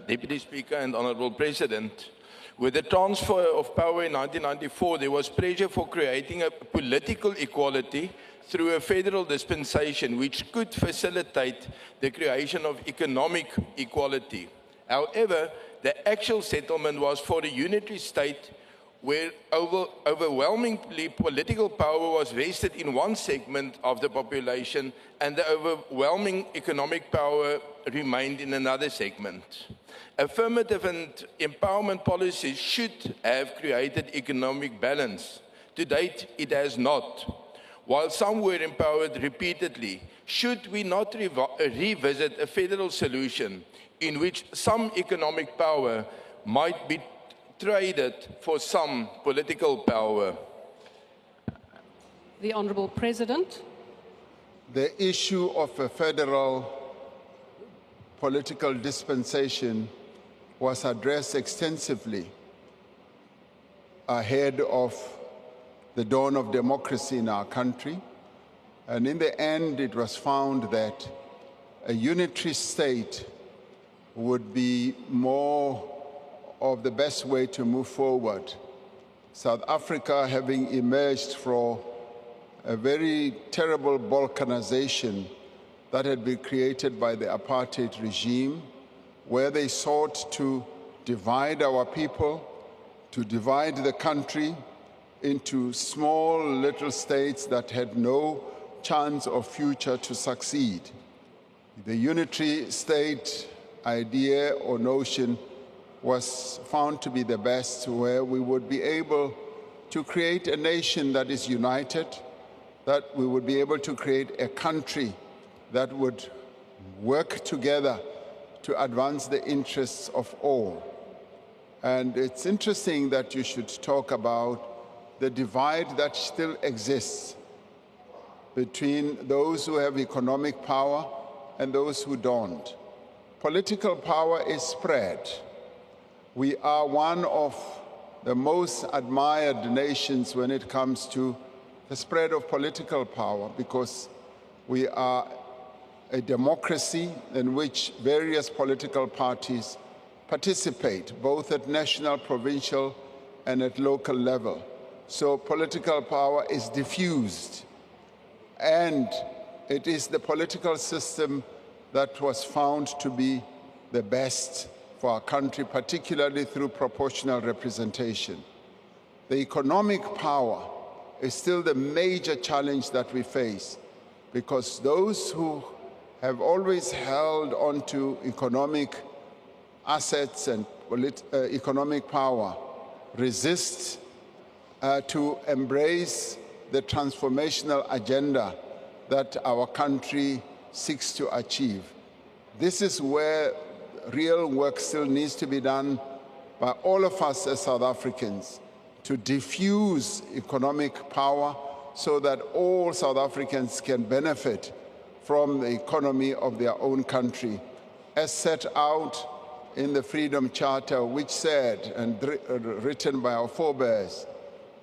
Deputy Speaker and Honourable President. With the transfer of power in 1994, there was pressure for creating a political equality through a federal dispensation which could facilitate the creation of economic equality. However, the actual settlement was for a unitary state where overwhelmingly political power was vested in one segment of the population and the overwhelming economic power remained in another segment. Affirmative and empowerment policies should have created economic balance. To date, it has not. While some were empowered repeatedly, should we not revisit a federal solution in which some economic power might be traded for some political power? The Honourable President. The issue of a federal political dispensation was addressed extensively ahead of the dawn of democracy in our country. And in the end, it was found that a unitary state would be more of the best way to move forward. South Africa, having emerged from a very terrible balkanization that had been created by the apartheid regime, where they sought to divide our people, to divide the country into small little states that had no chance of future to succeed. The unitary state idea or notion was found to be the best, where we would be able to create a nation that is united, that we would be able to create a country that would work together to advance the interests of all. And it's interesting that you should talk about the divide that still exists between those who have economic power and those who don't. Political power is spread. We are one of the most admired nations when it comes to the spread of political power, because we are a democracy in which various political parties participate, both at national, provincial, and at local level. So political power is diffused, and it is the political system that was found to be the best for our country, particularly through proportional representation. The economic power is still the major challenge that we face, because those who have always held on to economic assets and economic power resist to embrace the transformational agenda that our country seeks to achieve. This is where real work still needs to be done by all of us as South Africans to diffuse economic power so that all South Africans can benefit from the economy of their own country, as set out in the Freedom Charter, which said, and written by our forebears,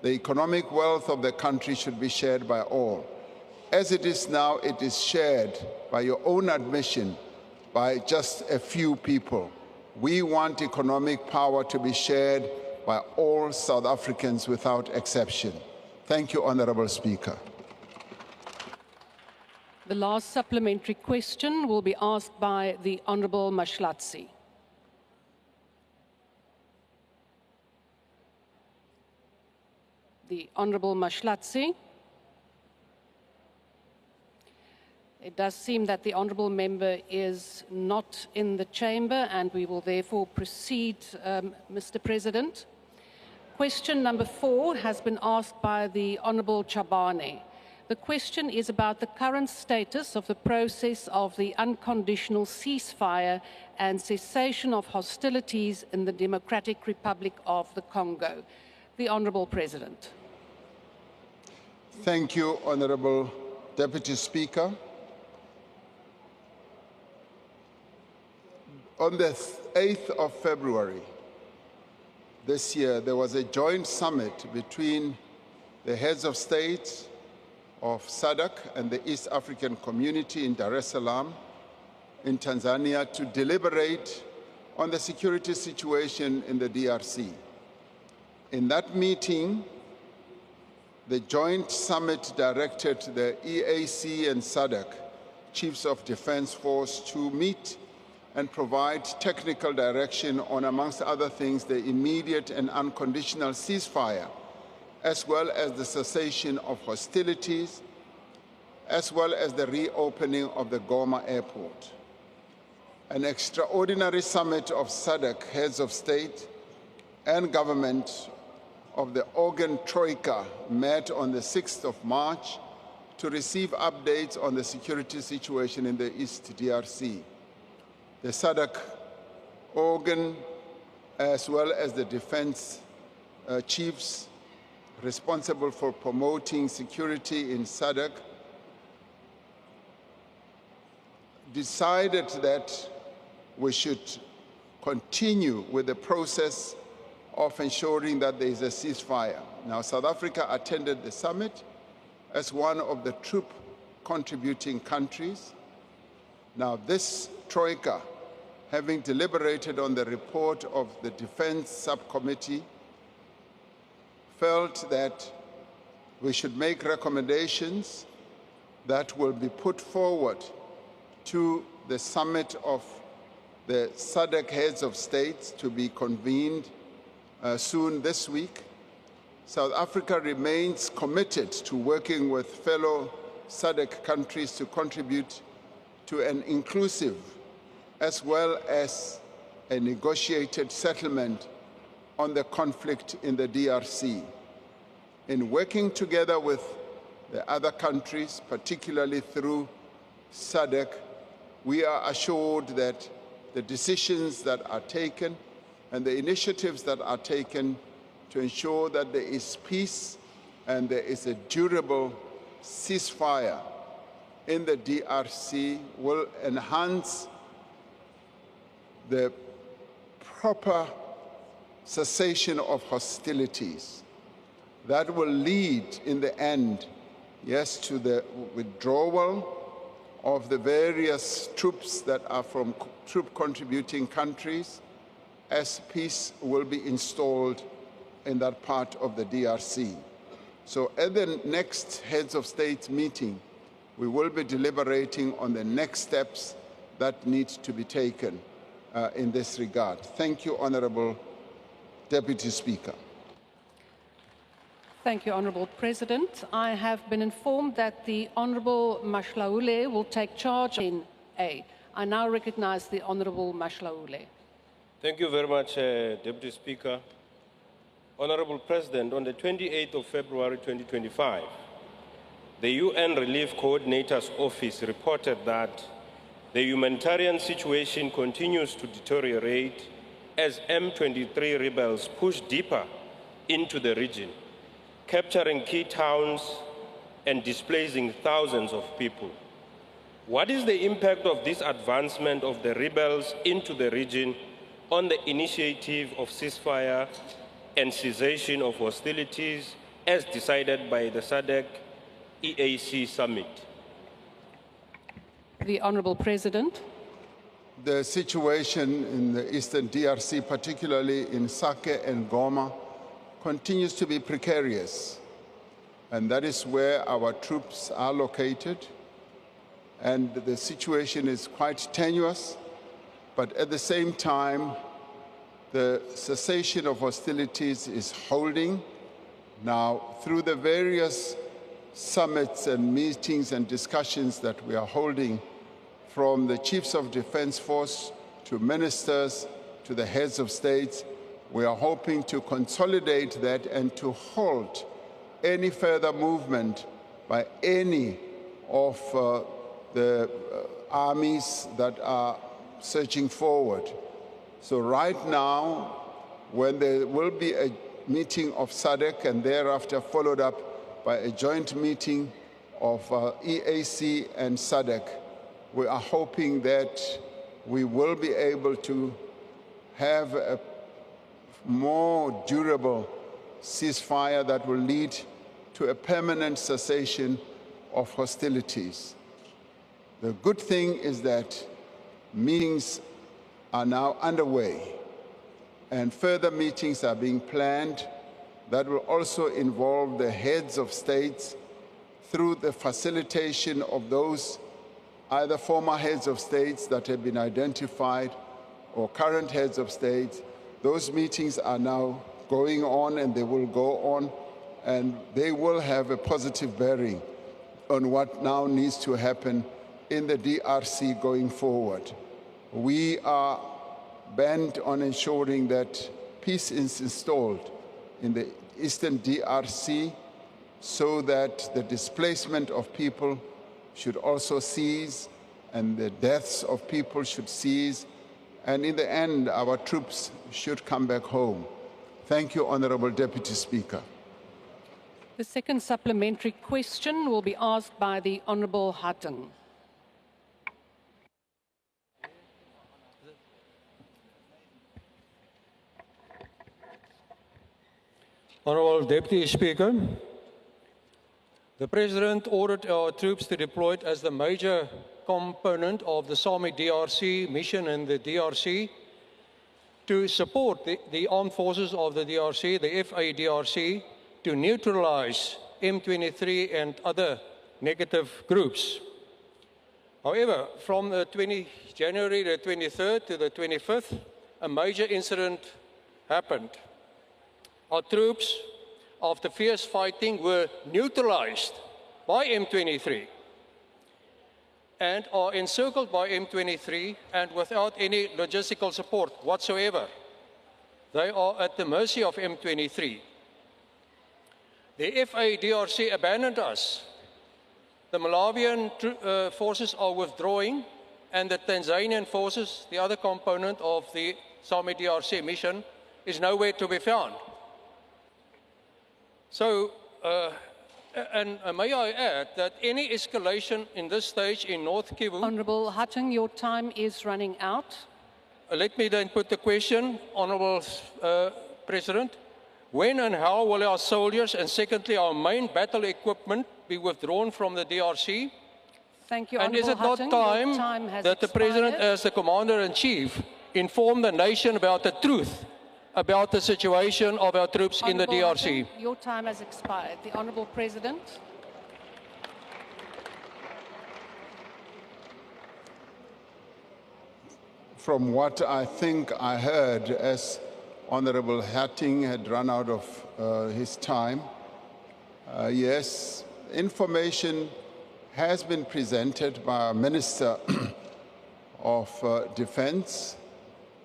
the economic wealth of the country should be shared by all. As it is now, it is shared, by your own admission, by just a few people. We want economic power to be shared by all South Africans without exception. Thank you, Honourable Speaker. The last supplementary question will be asked by the Honourable Mashlatsi. The Honourable Mashlatsi. It does seem that the Honourable Member is not in the chamber, and we will therefore proceed, Mr. President. Question number 4 has been asked by the Honourable Chabane. The question is about the current status of the process of the unconditional ceasefire and cessation of hostilities in the Democratic Republic of the Congo. The Honourable President. Thank you, Honourable Deputy Speaker. On the 8th of February this year, there was a joint summit between the heads of state of SADC and the East African Community in Dar es Salaam in Tanzania to deliberate on the security situation in the DRC. In that meeting, the joint summit directed the EAC and SADC Chiefs of Defense Force to meet and provide technical direction on, amongst other things, the immediate and unconditional ceasefire, as well as the cessation of hostilities, as well as the reopening of the Goma airport. An extraordinary summit of SADC heads of state and government of the Organ Troika met on the 6th of March to receive updates on the security situation in the East DRC. The SADC organ, as well as the defense chiefs responsible for promoting security in SADC, decided that we should continue with the process of ensuring that there is a ceasefire. Now, South Africa attended the summit as one of the troop contributing countries. Now, this Troika, having deliberated on the report of the Defense Subcommittee, felt that we should make recommendations that will be put forward to the summit of the SADC heads of states to be convened soon this week. South Africa remains committed to working with fellow SADC countries to contribute to an inclusive as well as a negotiated settlement on the conflict in the DRC. In working together with the other countries, particularly through SADC, we are assured that the decisions that are taken and the initiatives that are taken to ensure that there is peace and there is a durable ceasefire in the DRC will enhance the proper cessation of hostilities that will lead in the end yes, to the withdrawal of the various troops that are from troop contributing countries, as peace will be installed in that part of the DRC. So at the next Heads of State meeting, we will be deliberating on the next steps that need to be taken in this regard. Thank you, Honourable Deputy Speaker. Thank you, Honourable President. I have been informed that the Honourable Mashlaule will take charge in A. I now recognise the Honourable Mashlaule. Thank you very much, Deputy Speaker. Honourable President, on the 28th of February 2025, the UN Relief Coordinator's Office reported that the humanitarian situation continues to deteriorate as M23 rebels push deeper into the region, capturing key towns and displacing thousands of people. What is the impact of this advancement of the rebels into the region on the initiative of ceasefire and cessation of hostilities as decided by the SADC EAC summit? The Honourable President. The situation in the eastern DRC, particularly in Sake and Goma, continues to be precarious. And that is where our troops are located. And the situation is quite tenuous, but at the same time, the cessation of hostilities is holding. Now, through the various summits and meetings and discussions that we are holding, from the chiefs of defense force to ministers to the heads of states, we are hoping to consolidate that and to halt any further movement by any of the armies that are surging forward. So right now, when there will be a meeting of SADC and thereafter followed up by a joint meeting of EAC and SADC, we are hoping that we will be able to have a more durable ceasefire that will lead to a permanent cessation of hostilities. The good thing is that meetings are now underway, and further meetings are being planned that will also involve the heads of states through the facilitation of those either former heads of states that have been identified or current heads of states. Those meetings are now going on, and they will go on, and they will have a positive bearing on what now needs to happen in the DRC going forward. We are bent on ensuring that peace is installed in the eastern DRC so that the displacement of people should also cease and the deaths of people should cease, and in the end, our troops should come back home. Thank you, Honourable Deputy Speaker. The second supplementary question will be asked by the Honourable Hutton. Honourable Deputy Speaker, the President ordered our troops to deploy as the major component of the SAMI DRC mission in the DRC to support the armed forces of the DRC, the FADRC, to neutralize M23 and other negative groups. However, from the January the 23rd to the 25th, a major incident happened. Our troops, after fierce fighting, were neutralized by M23 and are encircled by M23 and without any logistical support whatsoever. They are at the mercy of M23. The FADRC abandoned us. The Malawian forces are withdrawing, and the Tanzanian forces, the other component of the SAMI DRC mission, is nowhere to be found. So, and may I add that any escalation in this stage in North Kivu... Honourable Hutton, your time is running out. Let me then put the question, Honourable President. When and how will our soldiers and secondly our main battle equipment be withdrawn from the DRC? Thank you, And is it Honourable not Hutton. Your time has that the President, expired. as the Commander-in-Chief, inform the nation about the truth about the situation of our troops in the Honourable DRC? Hutton, your time has expired. The Honourable President. From what I think I heard, as Honorable Hatting had run out of his time, yes, information has been presented by our Minister of Defense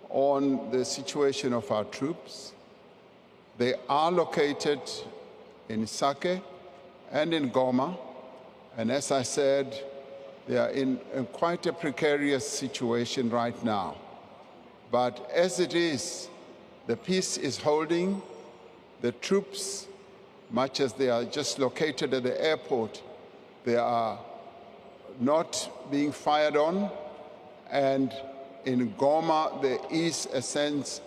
on the situation of our troops. They are located in Sake and in Goma, and as I said, they are in quite a precarious situation right now. But as it is, the peace is holding. The troops, much as they are just located at the airport, they are not being fired on. And in Goma, there is a sense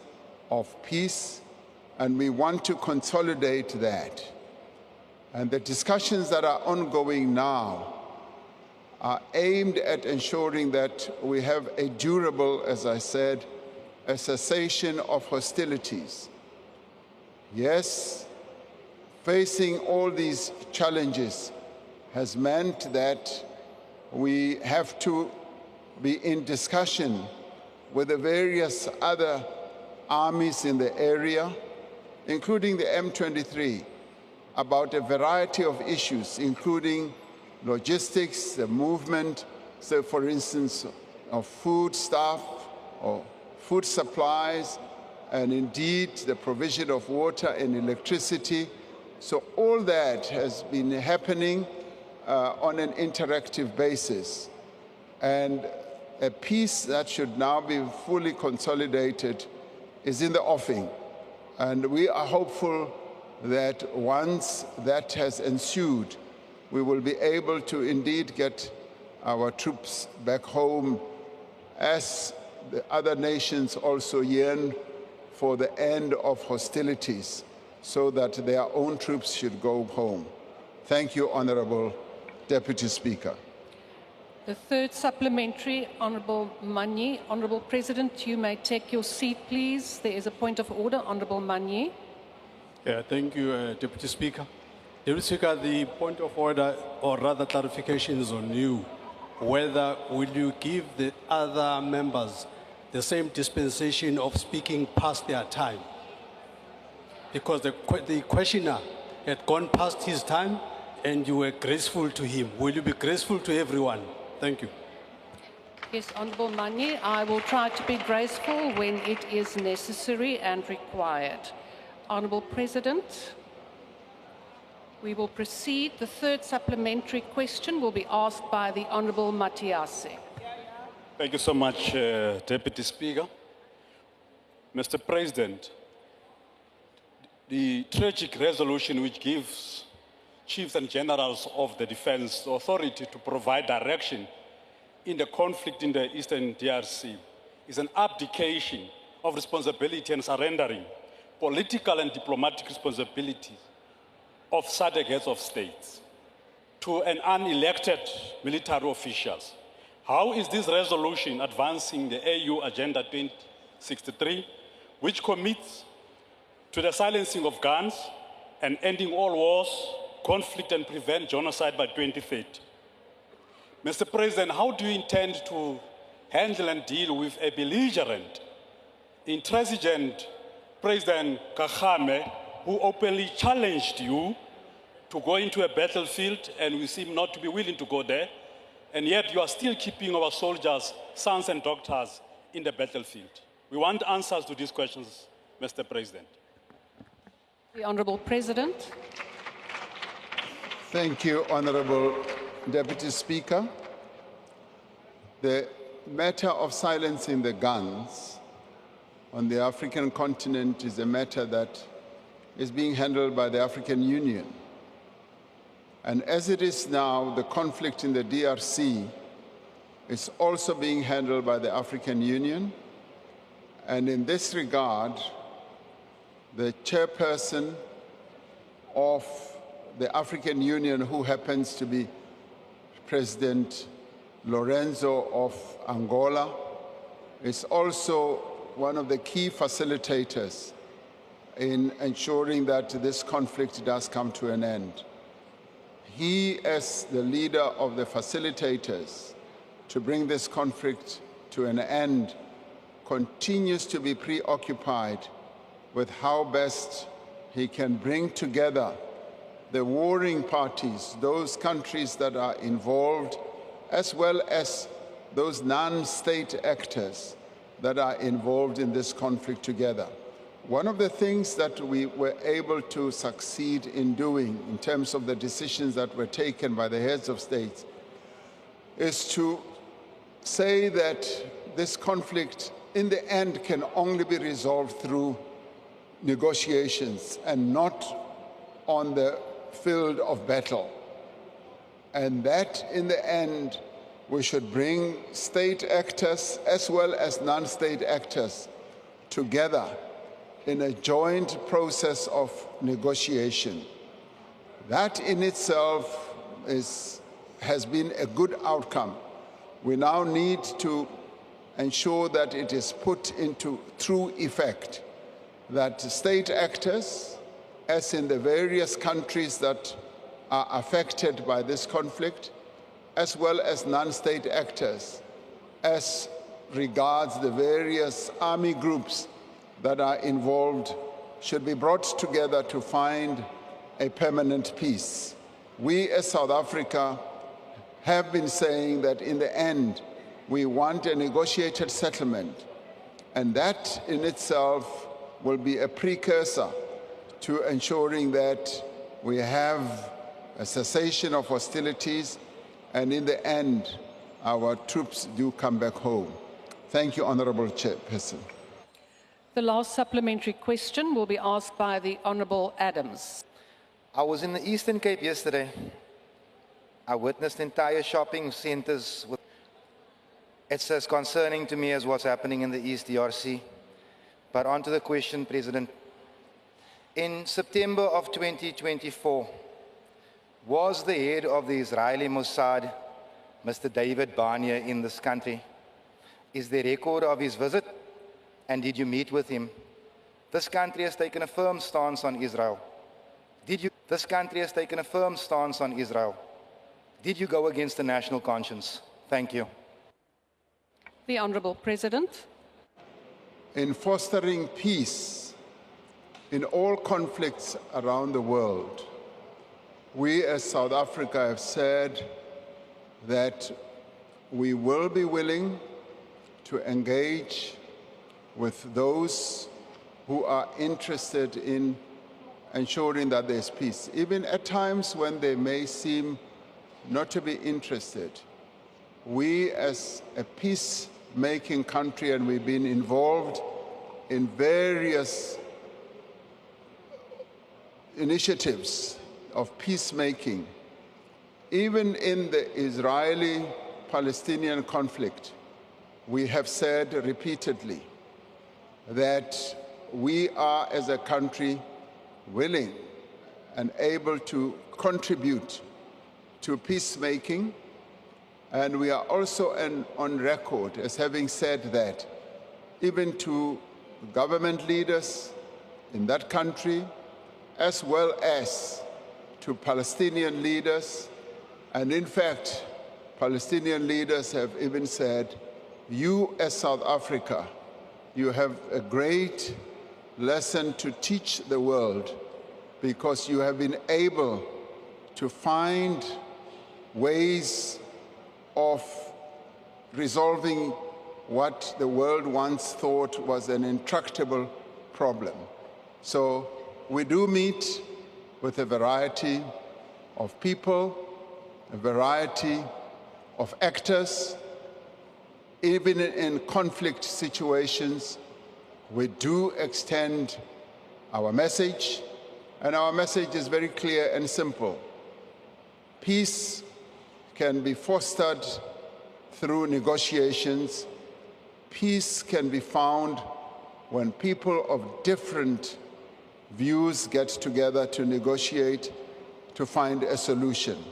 of peace, and we want to consolidate that. And the discussions that are ongoing now are aimed at ensuring that we have a durable, as I said, a cessation of hostilities. Yes, facing all these challenges has meant that we have to be in discussion with the various other armies in the area, including the M23, about a variety of issues, including logistics, the movement, so for instance, of food stuff or food supplies, and indeed the provision of water and electricity. So all that has been happening on an interactive basis. And a peace that should now be fully consolidated is in the offing. And we are hopeful that once that has ensued, we will be able to indeed get our troops back home, as the other nations also yearn for the end of hostilities, so that their own troops should go home. Thank you, Honourable Deputy Speaker. The third supplementary, Honourable Manyi. Honourable President, you may take your seat, please. There is a point of order. Honourable Manyi. Yeah, thank you, Deputy Speaker. Deputy Speaker, the point of order, or rather clarification, is on you. Whether will you give the other members the same dispensation of speaking past their time? Because the questioner had gone past his time and you were graceful to him. Will you be graceful to everyone? Thank you. Yes, Honourable Manyi, I will try to be graceful when it is necessary and required. Honourable President, we will proceed. The third supplementary question will be asked by the Honourable Matiase. Thank you so much, Deputy Speaker. Mr. President, the tragic resolution which gives chiefs and generals of the defense the authority to provide direction in the conflict in the Eastern DRC is an abdication of responsibility and surrendering political and diplomatic responsibilities of SADC heads of states to an unelected military officials. How is this resolution advancing the AU Agenda 2063, which commits to the silencing of guns and ending all wars, conflict, and prevent genocide by 2030? Mr. President, how do you intend to handle and deal with a belligerent, intransigent President Kagame, who openly challenged you to go into a battlefield, and we seem not to be willing to go there, and yet you are still keeping our soldiers, sons and daughters in the battlefield? We want answers to these questions, Mr. President. The Honourable President. Thank you, Honourable Deputy Speaker. The matter of silencing the guns on the African continent is a matter that is being handled by the African Union. And as it is now, the conflict in the DRC is also being handled by the African Union. And in this regard, the chairperson of the African Union, who happens to be President Lorenzo of Angola, is also one of the key facilitators in ensuring that this conflict does come to an end. He, as the leader of the facilitators to bring this conflict to an end, continues to be preoccupied with how best he can bring together the warring parties, those countries that are involved, as well as those non-state actors that are involved in this conflict together. One of the things that we were able to succeed in doing in terms of the decisions that were taken by the heads of states is to say that this conflict in the end can only be resolved through negotiations and not on the field of battle. And that in the end, we should bring state actors as well as non-state actors together in a joint process of negotiation. That in itself has been a good outcome. We now need to ensure that it is put into true effect, that state actors, as in the various countries that are affected by this conflict, as well as non-state actors, as regards the various army groups that are involved, should be brought together to find a permanent peace. We as South Africa have been saying that in the end, we want a negotiated settlement, and that in itself will be a precursor to ensuring that we have a cessation of hostilities, and in the end, our troops do come back home. Thank you, Honourable Chairperson. The last supplementary question will be asked by the Honourable Adams. I was in the Eastern Cape yesterday. I witnessed entire shopping centres. It's as concerning to me as what's happening in the East DRC. But on to the question, President. In September of 2024, was the head of the Israeli Mossad, Mr. David Barnea, in this country? Is there record of his visit? And did you meet with him? This country has taken a firm stance on Israel. This country has taken a firm stance on Israel. Did you go against the national conscience? Thank you. The Honourable President. In fostering peace in all conflicts around the world, we as South Africa have said that we will be willing to engage with those who are interested in ensuring that there's peace, even at times when they may seem not to be interested. We as a peacemaking country, and we've been involved in various initiatives of peacemaking, even in the Israeli-Palestinian conflict, we have said repeatedly that we are, as a country, willing and able to contribute to peacemaking, and we are also on record as having said that even to government leaders in that country, as well as to Palestinian leaders, and in fact, Palestinian leaders have even said, you as South Africa, you have a great lesson to teach the world, because you have been able to find ways of resolving what the world once thought was an intractable problem. So we do meet with a variety of people, a variety of actors. Even in conflict situations, we do extend our message, and our message is very clear and simple. Peace can be fostered through negotiations. Peace can be found when people of different views get together to negotiate, to find a solution.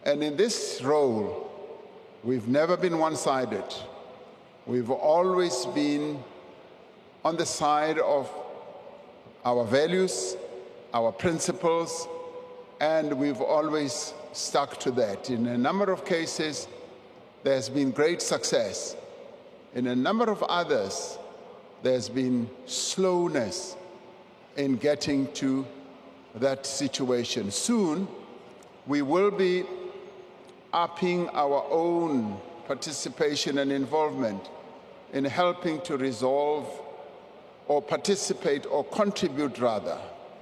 And in this role, we've never been one-sided. We've always been on the side of our values, our principles, and we've always stuck to that. In a number of cases, there's been great success. In a number of others, there's been slowness in getting to that situation. Soon, we will be upping our own participation and involvement in helping to resolve or participate or contribute rather,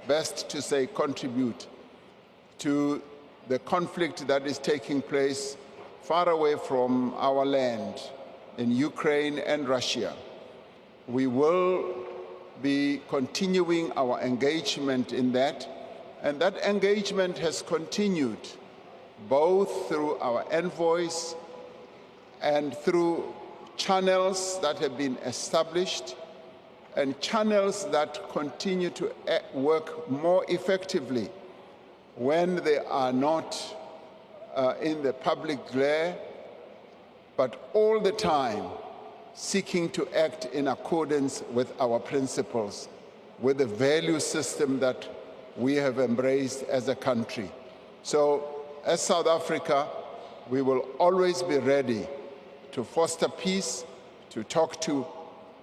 best to say contribute, to the conflict that is taking place far away from our land in Ukraine and Russia. We will be continuing our engagement in that, and that engagement has continued both through our envoys and through channels that have been established and channels that continue to work more effectively when they are not in the public glare, but all the time seeking to act in accordance with our principles, with the value system that we have embraced as a country. So, as South Africa, we will always be ready to foster peace, to talk to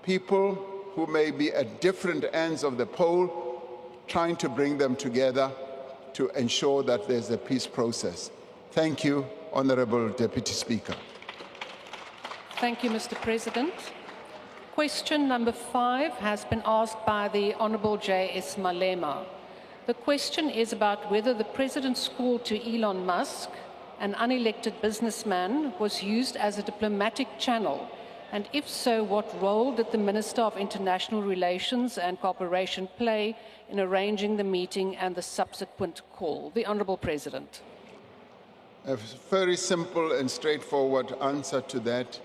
people who may be at different ends of the pole, trying to bring them together to ensure that there's a peace process. Thank you, Honorable Deputy Speaker. Thank you, Mr. President. Question number 5 has been asked by the Honourable J.S. Malema. The question is about whether the President's call to Elon Musk, an unelected businessman, was used as a diplomatic channel, and if so, what role did the Minister of International Relations and Cooperation play in arranging the meeting and the subsequent call? The Honourable President. A very simple and straightforward answer to that.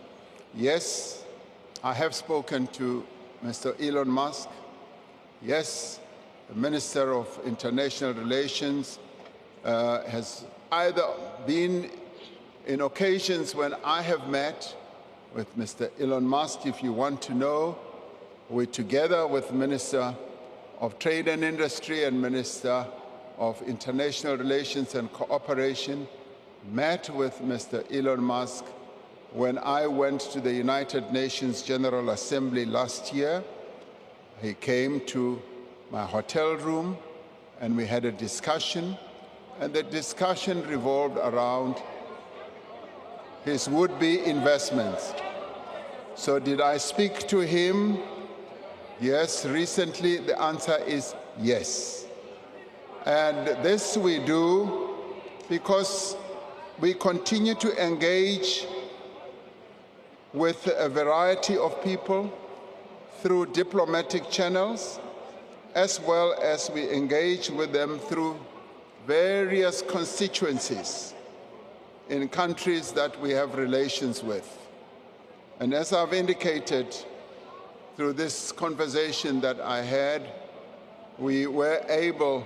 Yes, I have spoken to Mr. Elon Musk. Yes, the Minister of International Relations has either been in occasions when I have met with Mr. Elon Musk, if you want to know, we together with Minister of Trade and Industry and Minister of International Relations and Cooperation, met with Mr. Elon Musk when I went to the United Nations General Assembly last year. He came to my hotel room and we had a discussion, and the discussion revolved around his would-be investments. So did I speak to him? Yes, recently the answer is yes. And this we do because we continue to engage with a variety of people through diplomatic channels, as well as we engage with them through various constituencies in countries that we have relations with. And as I've indicated through this conversation that I had, we were able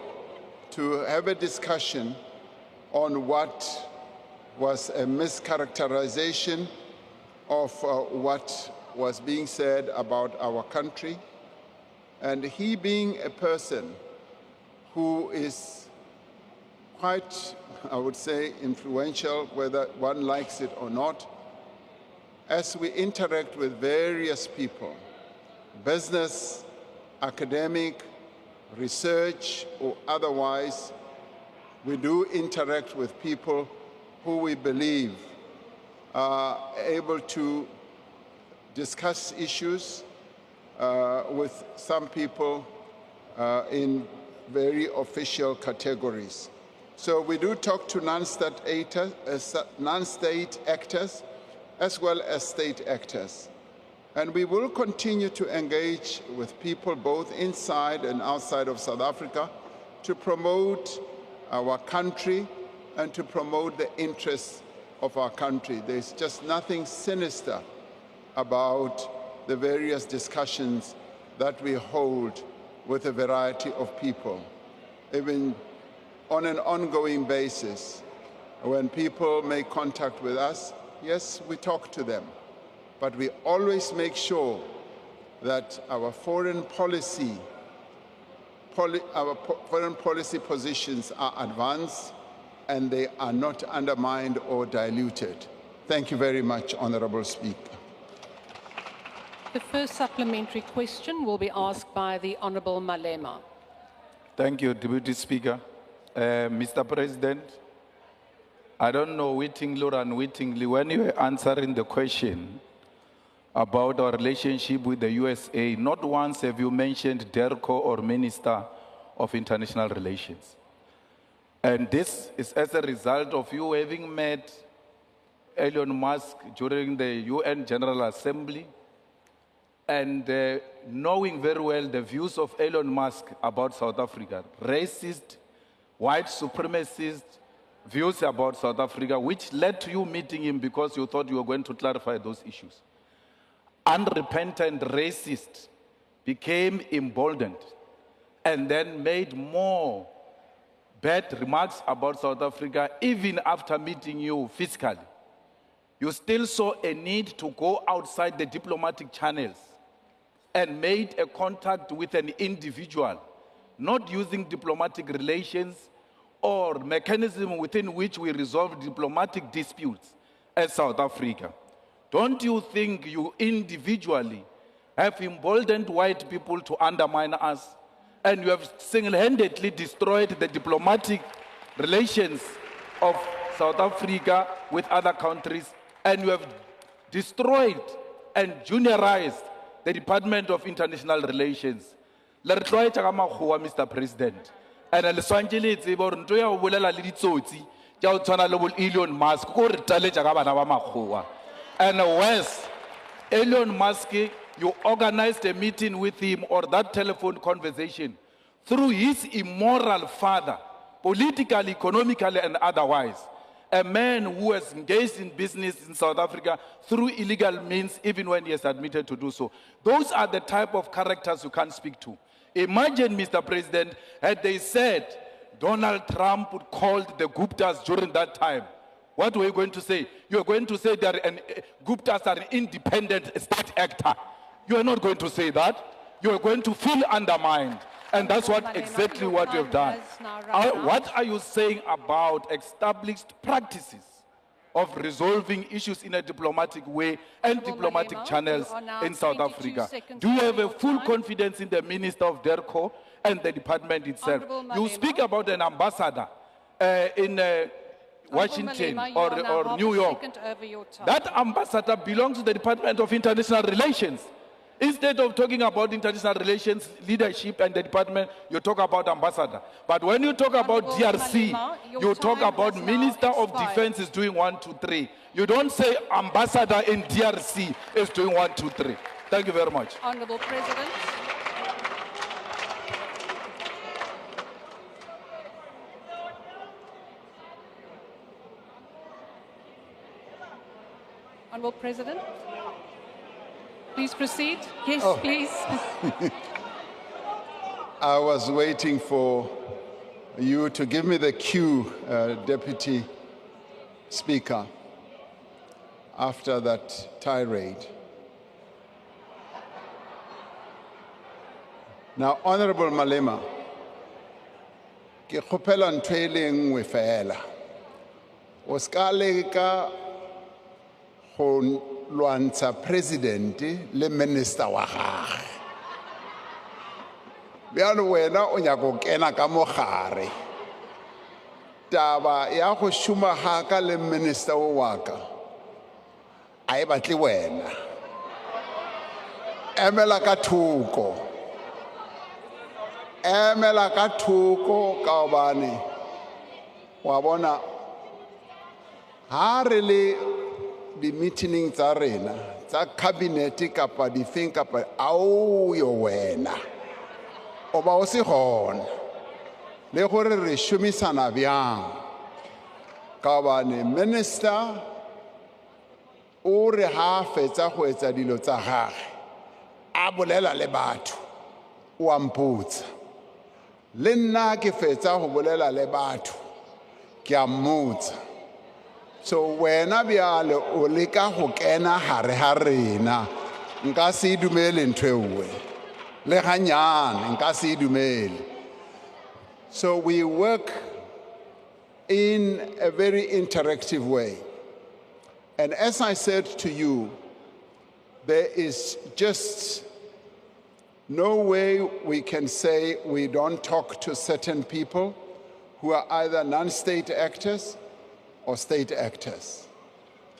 to have a discussion on what was a mischaracterization of what was being said about our country. And he being a person who is quite, I would say, influential, whether one likes it or not, as we interact with various people, business, academic, research, or otherwise, we do interact with people who we believe are able to discuss issues with some people in very official categories. So we do talk to non-state actors as well as state actors. And we will continue to engage with people both inside and outside of South Africa to promote our country and to promote the interests of our country. There's just nothing sinister about the various discussions that we hold with a variety of people, even on an ongoing basis. When people make contact with us, yes, we talk to them, but we always make sure that our foreign policy positions are advanced and they are not undermined or diluted. Thank you very much, Honorable Speaker. The first supplementary question will be asked by the Honourable Malema. Thank you, Deputy Speaker. Mr. President, I don't know wittingly or unwittingly, when you were answering the question about our relationship with the USA, not once have you mentioned DERCO or Minister of International Relations. And this is as a result of you having met Elon Musk during the UN General Assembly and knowing very well the views of Elon Musk about South Africa, racist, white supremacist views about South Africa, which led to you meeting him because you thought you were going to clarify those issues. Unrepentant racist became emboldened and then made more bad remarks about South Africa even after meeting you physically. You still saw a need to go outside the diplomatic channels and made a contact with an individual, not using diplomatic relations or mechanism within which we resolve diplomatic disputes as South Africa. Don't you think you individually have emboldened white people to undermine us, and you have single-handedly destroyed the diplomatic relations of South Africa with other countries, and you have destroyed and juniorized the Department of International Relations? Mr. President. And Elon Musk, and worse, Elon Musk, you organized a meeting with him or that telephone conversation through his immoral father, politically, economically, and otherwise. A man who has engaged in business in South Africa through illegal means, even when he has admitted to do so. Those are the type of characters you can't speak to. Imagine, Mr. President, had they said Donald Trump called the Guptas during that time. What were you going to say? You are going to say that Guptas are an independent state actor. You are not going to say that. You are going to feel undermined. And that's exactly what you have done. What are you saying about established practices of resolving issues in a diplomatic way and diplomatic channels in South Africa? Do you have a full confidence in the Minister of DERCO and the department itself? You speak about an ambassador in Washington or New York. That ambassador belongs to the Department of International Relations. Instead of talking about international relations, leadership, and the department, you talk about ambassador. But when you talk about DRC, you talk about Minister of Defense is doing 1, 2, 3. You don't say ambassador in DRC is doing 1, 2, 3. Thank you very much. Honourable President. Honourable President. Please proceed. Yes, please. I was waiting for you to give me the cue, Deputy Speaker, after that tirade. Now, Honorable Malema, ke kgopela ntho e le nngwe fela. O ska leka go lwantsha president le minister wa gagwe. Bjalo wena o nyaka go kena ka mogare. Taba ya go šoma ga ka le minister wa ka a e batle wena. Emela ka thoko. Emela ka thoko ka obane wa bona ha re le di meeting tsa rena tsa cabinet kapa di thing kapa au yo wena o ba o se gona le gore re shumisana byang ka bane minister o re ha fetsa go etsa dilo tsa gagwe a bolela le batho wa mpotsa. Le nna ke fetsa ho bolela le batho, ke a mmotsa. So wena bjale o leka ho kena hare ha rena, nka se dumele ntho e nngwe. Le hanyane nka se dumele. So we work in a very interactive way. And as I said to you, there is just no way we can say we don't talk to certain people who are either non-state actors or state actors.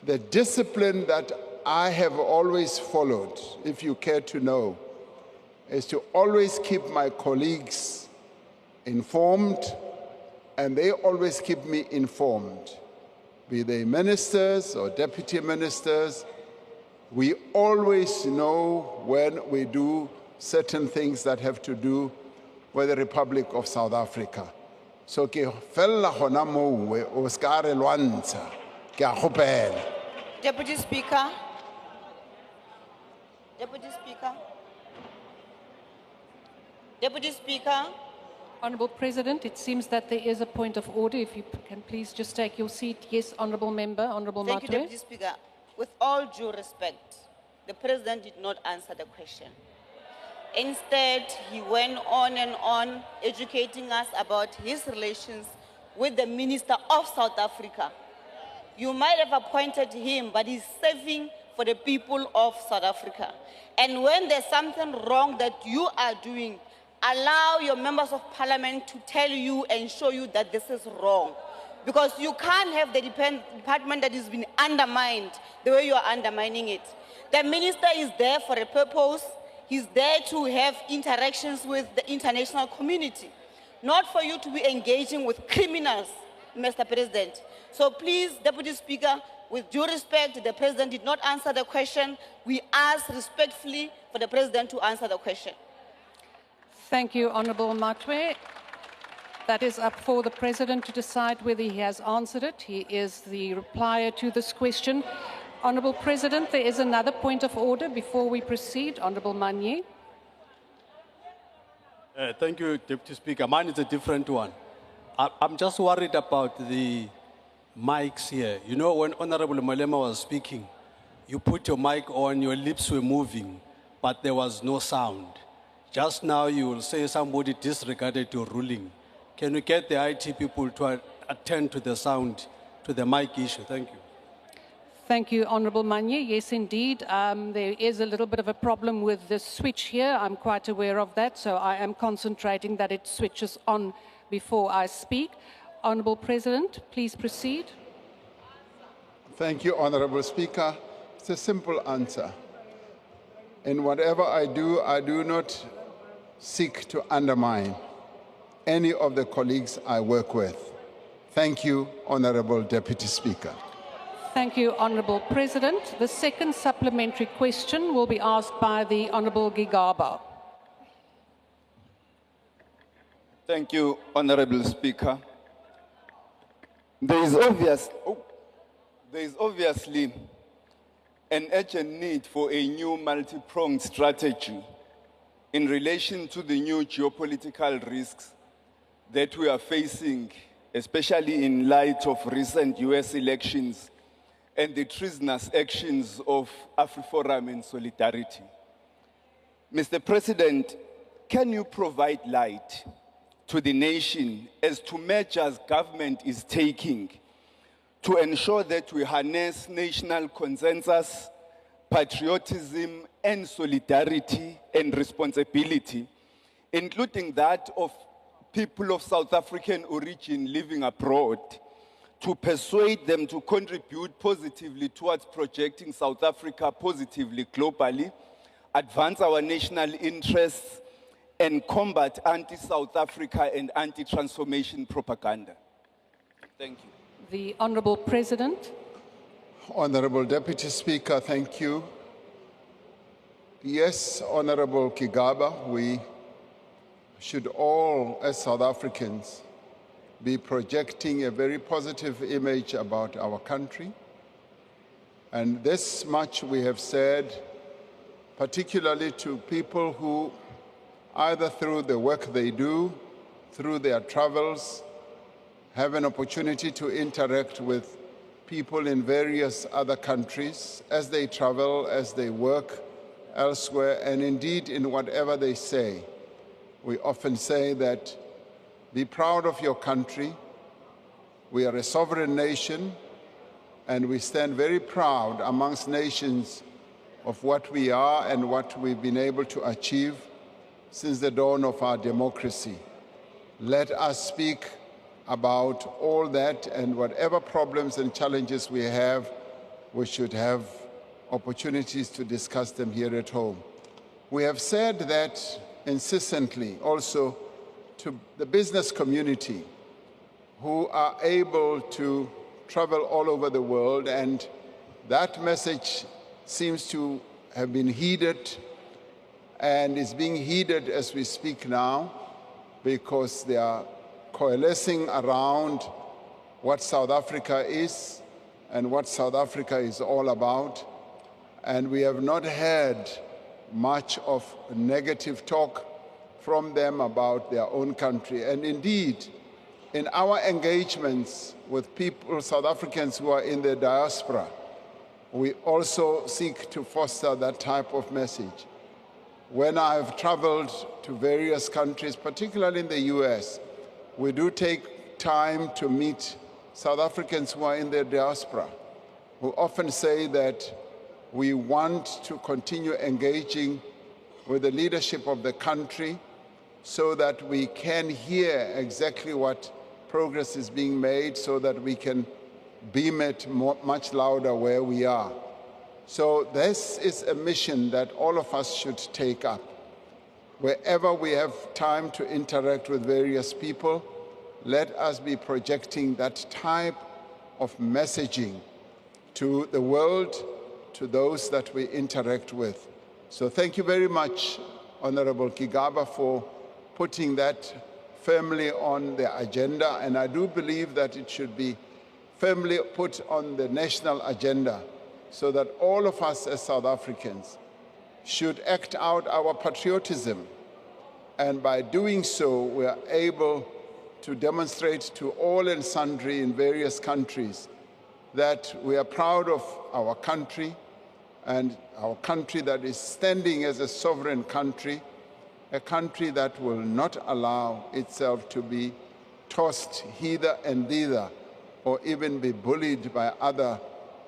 The discipline that I have always followed, if you care to know, is to always keep my colleagues informed, and they always keep me informed. Be they ministers or deputy ministers, we always know when we do certain things that have to do with the Republic of South Africa. So ke fella hona mowe o ska re lwantsha, ke a kgopela. Deputy Speaker. Deputy Speaker. Deputy Speaker. Honourable President, it seems that there is a point of order. If you can please just take your seat. Yes, Honourable Member, Honourable Thank you, Matwe. Deputy Speaker. With all due respect, the President did not answer the question. Instead, he went on educating us about his relations with the Minister of South Africa. You might have appointed him, but he's serving for the people of South Africa. And when there's something wrong that you are doing, allow your members of parliament to tell you and show you that this is wrong. Because you can't have the department that has been undermined the way you are undermining it. The minister is there for a purpose. He's there to have interactions with the international community, not for you to be engaging with criminals, Mr. President. So please, Deputy Speaker, with due respect, the President did not answer the question. We ask respectfully for the President to answer the question. Thank you, Honourable Matwe. That is up for the President to decide whether he has answered it. He is the replier to this question. Honourable President, there is another point of order before we proceed. Honourable Manye. Thank you, Deputy Speaker. Mine is a different one. I'm just worried about the mics here. You know, when Honourable Malema was speaking, you put your mic on, your lips were moving, but there was no sound. Just now you will say somebody disregarded your ruling. Can we get the IT people to attend to the sound, to the mic issue? Thank you. Thank you, Honourable Manye. Yes, indeed, there is a little bit of a problem with the switch here. I'm quite aware of that, so I am concentrating that it switches on before I speak. Honourable President, please proceed. Thank you, Honourable Speaker. It's a simple answer. In whatever I do not seek to undermine any of the colleagues I work with. Thank you, Honourable Deputy Speaker. Thank you, Honourable President. The second supplementary question will be asked by the Honourable Gigaba. Thank you, Honourable Speaker. There is obviously an urgent need for a new multi-pronged strategy in relation to the new geopolitical risks that we are facing, especially in light of recent US elections and the treasonous actions of AfriForum and Solidarity. Mr. President, can you provide light to the nation as to measures government is taking to ensure that we harness national consensus, patriotism, and solidarity and responsibility, including that of people of South African origin living abroad, to persuade them to contribute positively towards projecting South Africa positively globally, advance our national interests, and combat anti-South Africa and anti-transformation propaganda? Thank you. The Honourable President. Honourable Deputy Speaker, thank you. Yes, Honourable Kigaba, we should all, as South Africans, be projecting a very positive image about our country. And this much we have said, particularly to people who either through the work they do, through their travels, have an opportunity to interact with people in various other countries as they travel, as they work elsewhere, and indeed in whatever they say. We often say that be proud of your country. We are a sovereign nation, and we stand very proud amongst nations of what we are and what we've been able to achieve since the dawn of our democracy. Let us speak about all that, and whatever problems and challenges we have, we should have opportunities to discuss them here at home. We have said that incessantly also to the business community who are able to travel all over the world, and that message seems to have been heeded and is being heeded as we speak now, because they are coalescing around what South Africa is and what South Africa is all about. And we have not had much of negative talk from them about their own country. And indeed, in our engagements with people, South Africans who are in the diaspora, we also seek to foster that type of message. When I've traveled to various countries, particularly in the US, we do take time to meet South Africans who are in the diaspora, who often say that we want to continue engaging with the leadership of the country so that we can hear exactly what progress is being made, so that we can beam it much louder where we are. So this is a mission that all of us should take up. Wherever we have time to interact with various people, let us be projecting that type of messaging to the world, to those that we interact with. So thank you very much, Honorable Kigaba, for putting that firmly on the agenda, and I do believe that it should be firmly put on the national agenda so that all of us as South Africans should act out our patriotism, and by doing so we are able to demonstrate to all and sundry in various countries that we are proud of our country, and our country that is standing as a sovereign country, a country that will not allow itself to be tossed hither and thither or even be bullied by other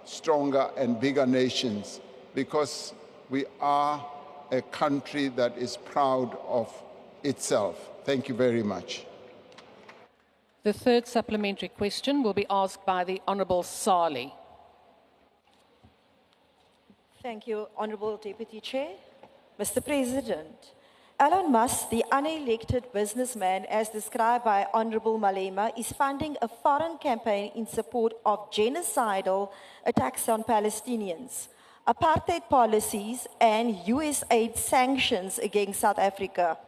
stronger and bigger nations, because we are a country that is proud of itself. Thank you very much. The third supplementary question will be asked by the Honourable Sali. Thank you, Honourable Deputy Chair. Mr. President, Elon Musk, the unelected businessman as described by Honourable Malema, is funding a foreign campaign in support of genocidal attacks on Palestinians, apartheid policies, and US aid sanctions against South Africa.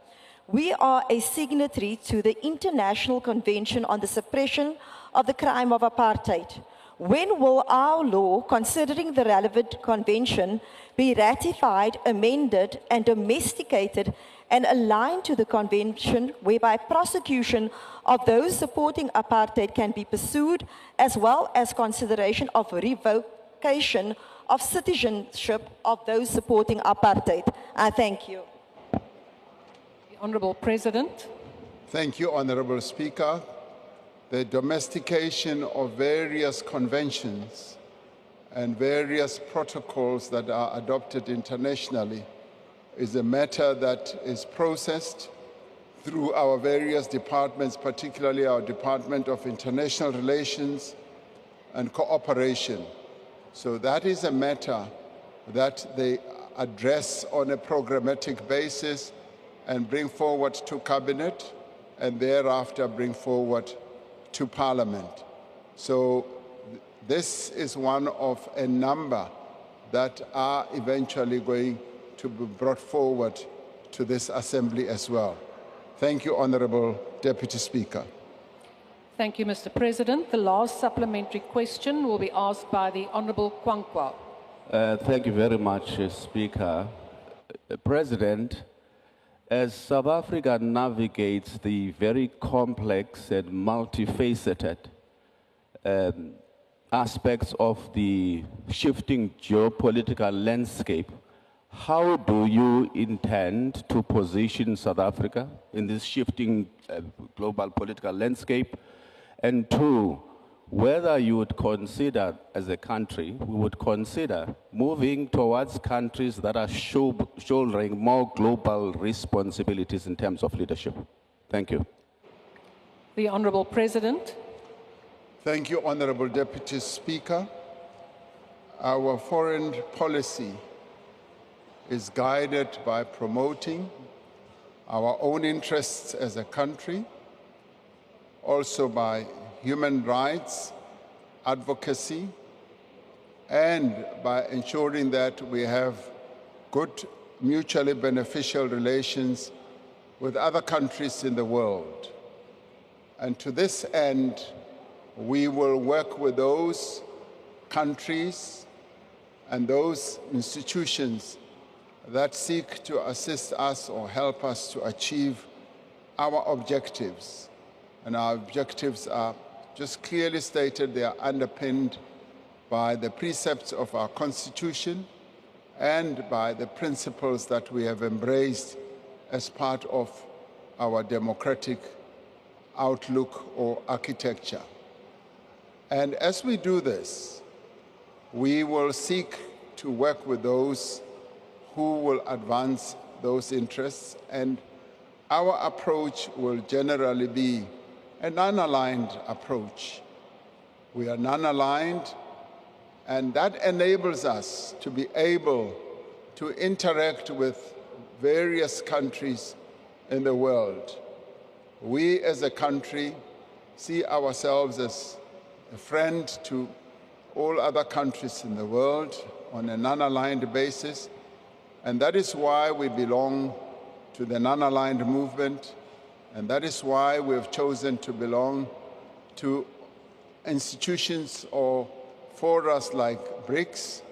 We are a signatory to the International Convention on the Suppression of the Crime of Apartheid. When will our law, considering the relevant convention, be ratified, amended, and domesticated and aligned to the convention, whereby prosecution of those supporting apartheid can be pursued, as well as consideration of revocation of citizenship of those supporting apartheid? I thank you. The Honourable President. Thank you, Honourable Speaker. The domestication of various conventions and various protocols that are adopted internationally is a matter that is processed through our various departments, particularly our Department of International Relations and Cooperation. So that is a matter that they address on a programmatic basis and bring forward to Cabinet, and thereafter bring forward to Parliament. So this is one of a number that are eventually going to be brought forward to this Assembly as well. Thank you, Honourable Deputy Speaker. Thank you, Mr. President. The last supplementary question will be asked by the Honourable Kwankwa. Thank you very much, Speaker. President, As South Africa navigates the very complex and multifaceted aspects of the shifting geopolitical landscape, how do you intend to position South Africa in this shifting global political landscape? And two, whether you would consider, as a country, we would consider moving towards countries that are shouldering more global responsibilities in terms of leadership. Thank you. The Honourable President. Thank you, Honourable Deputy Speaker. Our foreign policy is guided by promoting our own interests as a country, also by human rights advocacy, and by ensuring that we have good, mutually beneficial relations with other countries in the world. And to this end, we will work with those countries and those institutions that seek to assist us or help us to achieve our objectives. And our objectives are just clearly stated. They are underpinned by the precepts of our Constitution and by the principles that we have embraced as part of our democratic outlook or architecture. And as we do this, we will seek to work with those who will advance those interests, and our approach will generally be a non-aligned approach. We are non-aligned, and that enables us to be able to interact with various countries in the world. We as a country see ourselves as a friend to all other countries in the world on a non-aligned basis, and that is why we belong to the non-aligned movement, and that is why we have chosen to belong to institutions or forums like BRICS.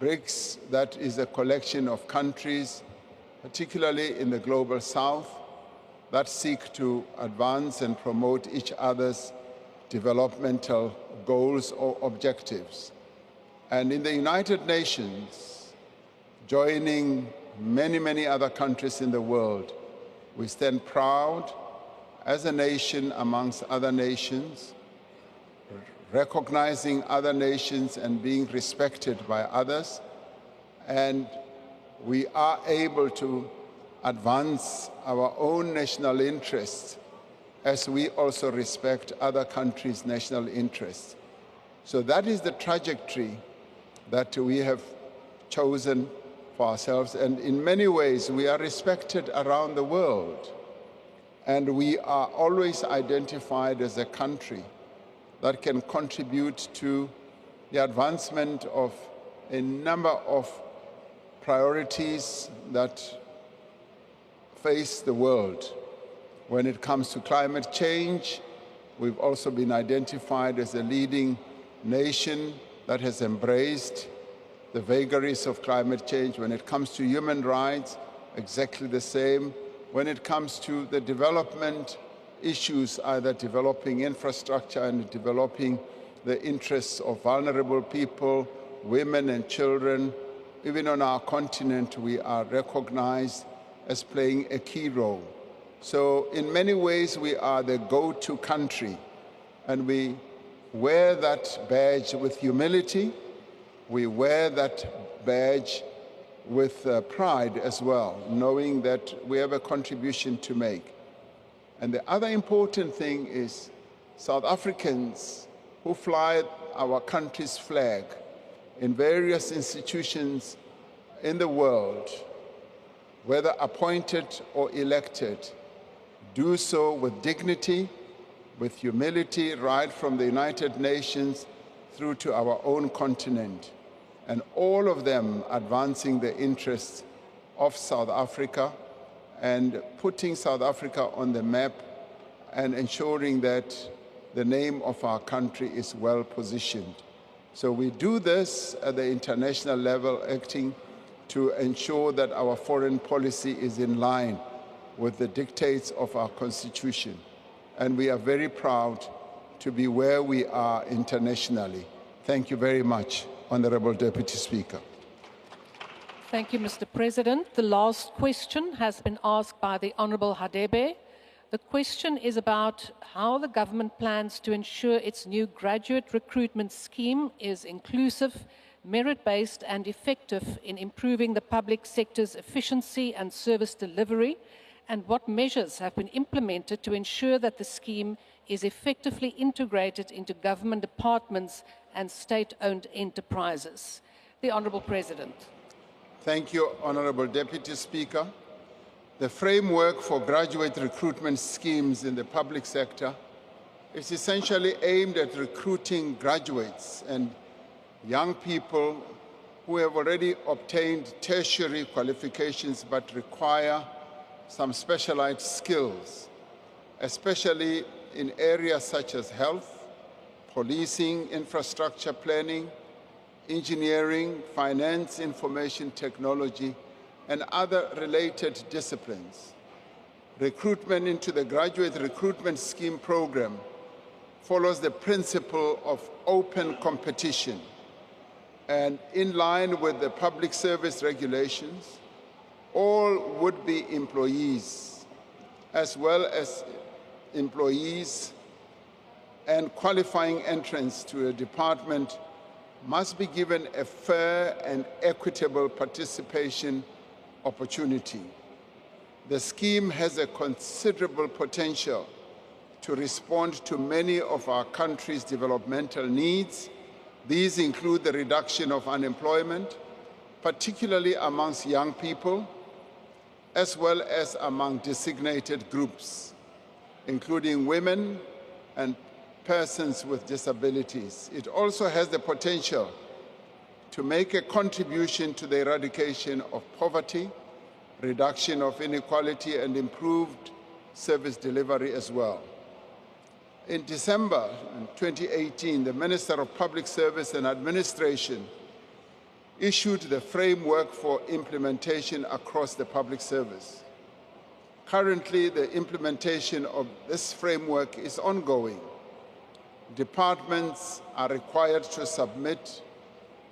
BRICS, that is a collection of countries, particularly in the global south, that seek to advance and promote each other's developmental goals or objectives. And in the United Nations, joining many, many other countries in the world, we stand proud as a nation amongst other nations, recognizing other nations and being respected by others, and we are able to advance our own national interests as we also respect other countries' national interests. So that is the trajectory that we have chosen for ourselves, and in many ways we are respected around the world, and we are always identified as a country that can contribute to the advancement of a number of priorities that face the world. When it comes to climate change, we've also been identified as a leading nation that has embraced the vagaries of climate change. When it comes to human rights, exactly the same. When it comes to the development issues, either developing infrastructure and developing the interests of vulnerable people, women and children, even on our continent, we are recognized as playing a key role. So in many ways, we are the go-to country, and we wear that badge with humility. We wear that badge with pride as well, knowing that we have a contribution to make. And the other important thing is South Africans who fly our country's flag in various institutions in the world, whether appointed or elected, do so with dignity, with humility, right from the United Nations through to our own continent, and all of them advancing the interests of South Africa and putting South Africa on the map and ensuring that the name of our country is well positioned. So we do this at the international level, acting to ensure that our foreign policy is in line with the dictates of our Constitution. And we are very proud to be where we are internationally. Thank you very much, Honorable Deputy Speaker. Thank you, Mr. President. The last question has been asked by the Honourable Hadebe. The question is about how the government plans to ensure its new graduate recruitment scheme is inclusive, merit-based and effective in improving the public sector's efficiency and service delivery, and what measures have been implemented to ensure that the scheme is effectively integrated into government departments and state-owned enterprises. The Honourable President. Thank you, Honourable Deputy Speaker. The framework for graduate recruitment schemes in the public sector is essentially aimed at recruiting graduates and young people who have already obtained tertiary qualifications but require some specialized skills, especially in areas such as health, policing, infrastructure planning, engineering, finance, information technology, and other related disciplines. Recruitment into the Graduate Recruitment Scheme program follows the principle of open competition, and in line with the public service regulations, all would-be employees, as well as employees and qualifying entrants to a department, must be given a fair and equitable participation opportunity. The scheme has a considerable potential to respond to many of our country's developmental needs. These include the reduction of unemployment, particularly amongst young people, as well as among designated groups, including women and persons with disabilities. It also has the potential to make a contribution to the eradication of poverty, reduction of inequality, and improved service delivery as well. In December 2018, the Minister of Public Service and Administration issued the framework for implementation across the public service. Currently, the implementation of this framework is ongoing. Departments are required to submit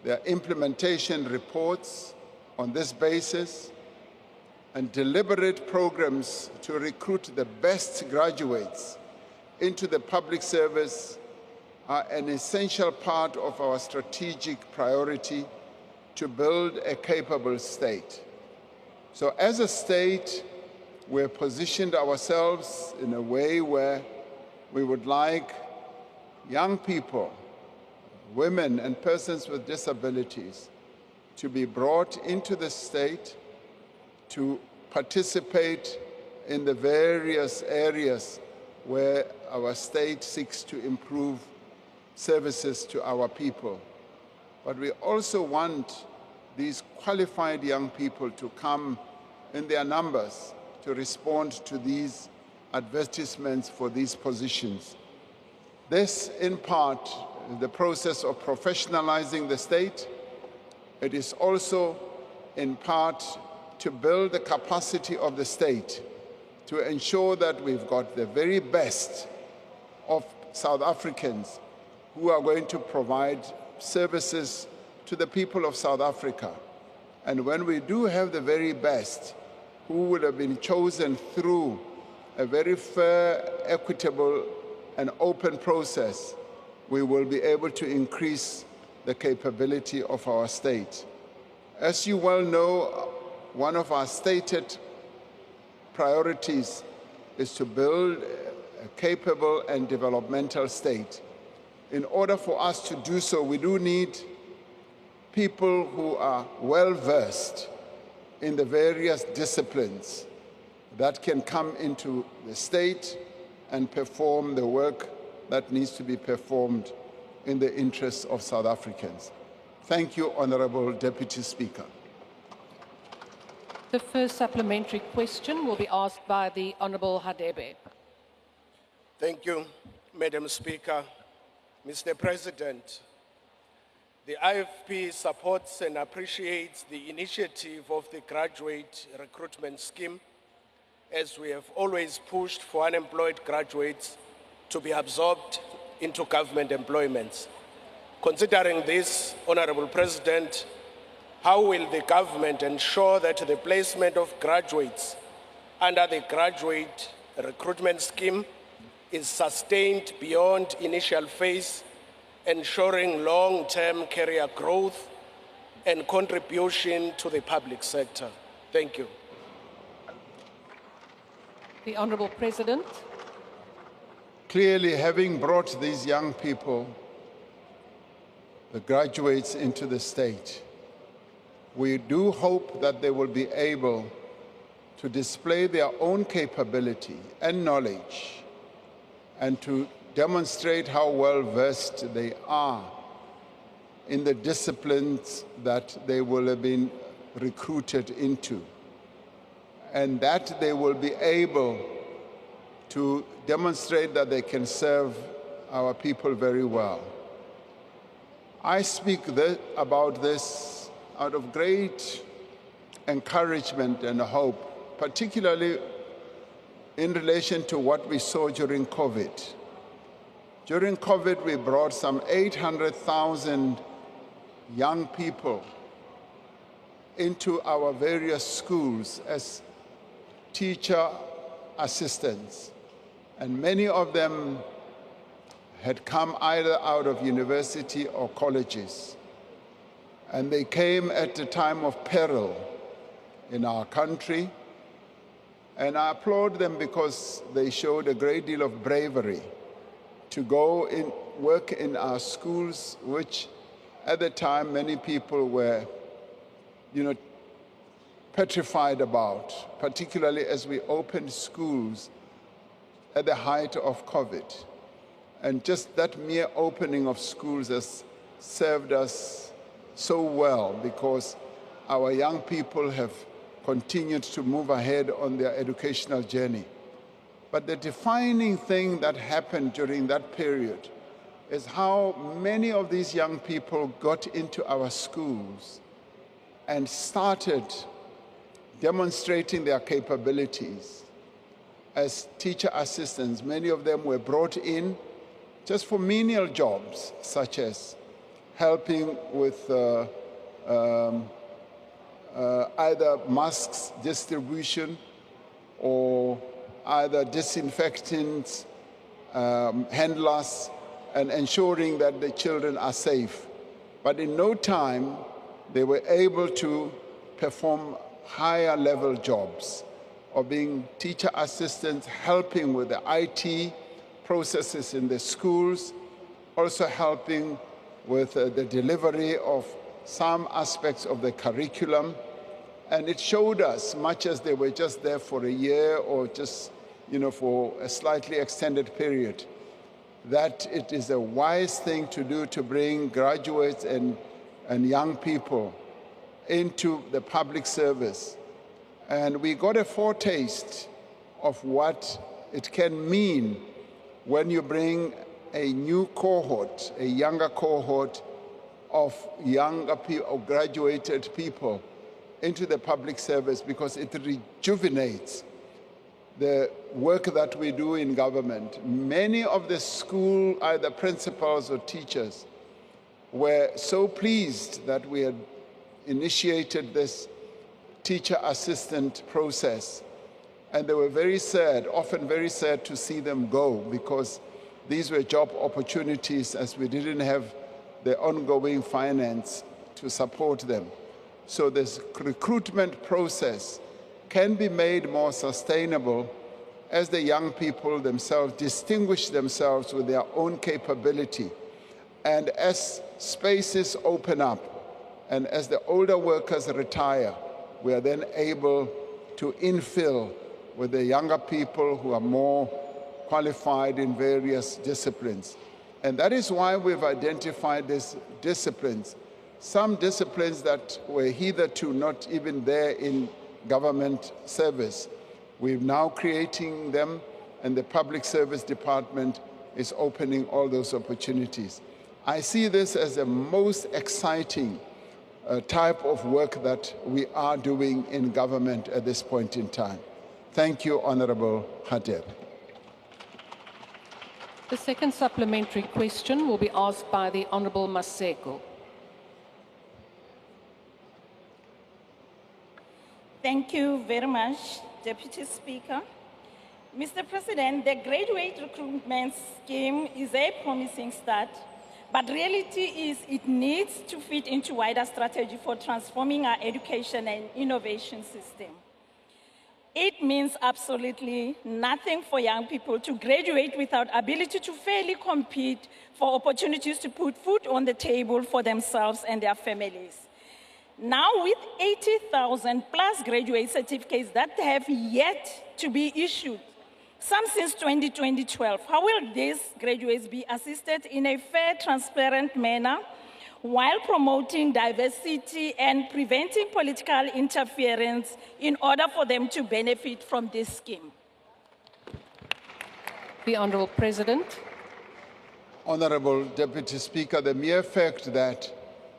their implementation reports on this basis, and deliberate programs to recruit the best graduates into the public service are an essential part of our strategic priority to build a capable state. So as a state, we've positioned ourselves in a way where we would like young people, women and persons with disabilities to be brought into the state to participate in the various areas where our state seeks to improve services to our people. But we also want these qualified young people to come in their numbers to respond to these advertisements for these positions. This, in part, is the process of professionalizing the state. It is also, in part, to build the capacity of the state to ensure that we've got the very best of South Africans who are going to provide services to the people of South Africa. And when we do have the very best, who would have been chosen through a very fair, equitable, and open process, we will be able to increase the capability of our state. As you well know, one of our stated priorities is to build a capable and developmental state. In order for us to do so, we do need people who are well-versed in the various disciplines that can come into the state and perform the work that needs to be performed in the interests of South Africans. Thank you, Honourable Deputy Speaker. The first supplementary question will be asked by the Honourable Hadebe. Thank you, Madam Speaker. Mr. President, The IFP supports and appreciates the initiative of the graduate recruitment scheme, as we have always pushed for unemployed graduates to be absorbed into government employments. Considering this, Honorable President, how will the government ensure that the placement of graduates under the graduate recruitment scheme is sustained beyond initial phase, ensuring long-term career growth and contribution to the public sector? Thank you. The Honourable President. Clearly, having brought these young people, the graduates, into the state, we do hope that they will be able to display their own capability and knowledge and to demonstrate how well versed they are in the disciplines that they will have been recruited into, and that they will be able to demonstrate that they can serve our people very well. I speak about this out of great encouragement and hope, particularly in relation to what we saw during COVID. During COVID, we brought some 800,000 young people into our various schools as teacher assistants, and many of them had come either out of university or colleges, and they came at a time of peril in our country, and I applaud them because they showed a great deal of bravery to go and work in our schools, which at the time many people were, petrified about, particularly as we opened schools at the height of COVID. And just that mere opening of schools has served us so well, because our young people have continued to move ahead on their educational journey. But the defining thing that happened during that period is how many of these young people got into our schools and started demonstrating their capabilities as teacher assistants. Many of them were brought in just for menial jobs, such as helping with either masks distribution or either disinfectants, handlers, and ensuring that the children are safe. But in no time, they were able to perform higher level jobs of being teacher assistants, helping with the IT processes in the schools, also helping with the delivery of some aspects of the curriculum. And it showed us, much as they were just there for a year or just, for a slightly extended period, that it is a wise thing to do to bring graduates and young people into the public service. And we got a foretaste of what it can mean when you bring a new cohort, a younger cohort of younger people, of graduated people into the public service, because it rejuvenates the work that we do in government. Many of the school, either principals or teachers, were so pleased that we had initiated this teacher assistant process. And they were very sad, often very sad to see them go, because these were job opportunities as we didn't have the ongoing finance to support them. So this recruitment process can be made more sustainable as the young people themselves distinguish themselves with their own capability. And as spaces open up and as the older workers retire, we are then able to infill with the younger people who are more qualified in various disciplines. And that is why we've identified these disciplines. Some disciplines that were hitherto not even there in government service. We're now creating them, and the Public Service Department is opening all those opportunities. I see this as the most exciting type of work that we are doing in government at this point in time. Thank you, Honorable Hadeb. The second supplementary question will be asked by the Honourable Maseko. Thank you very much, Deputy Speaker. Mr. President, the graduate recruitment scheme is a promising start, but reality is it needs to fit into wider strategy for transforming our education and innovation system. It means absolutely nothing for young people to graduate without ability to fairly compete for opportunities to put food on the table for themselves and their families. Now, with 80,000 plus graduate certificates that have yet to be issued, some since 2012, how will these graduates be assisted in a fair, transparent manner while promoting diversity and preventing political interference in order for them to benefit from this scheme? The Honourable President. Honourable Deputy Speaker, the mere fact that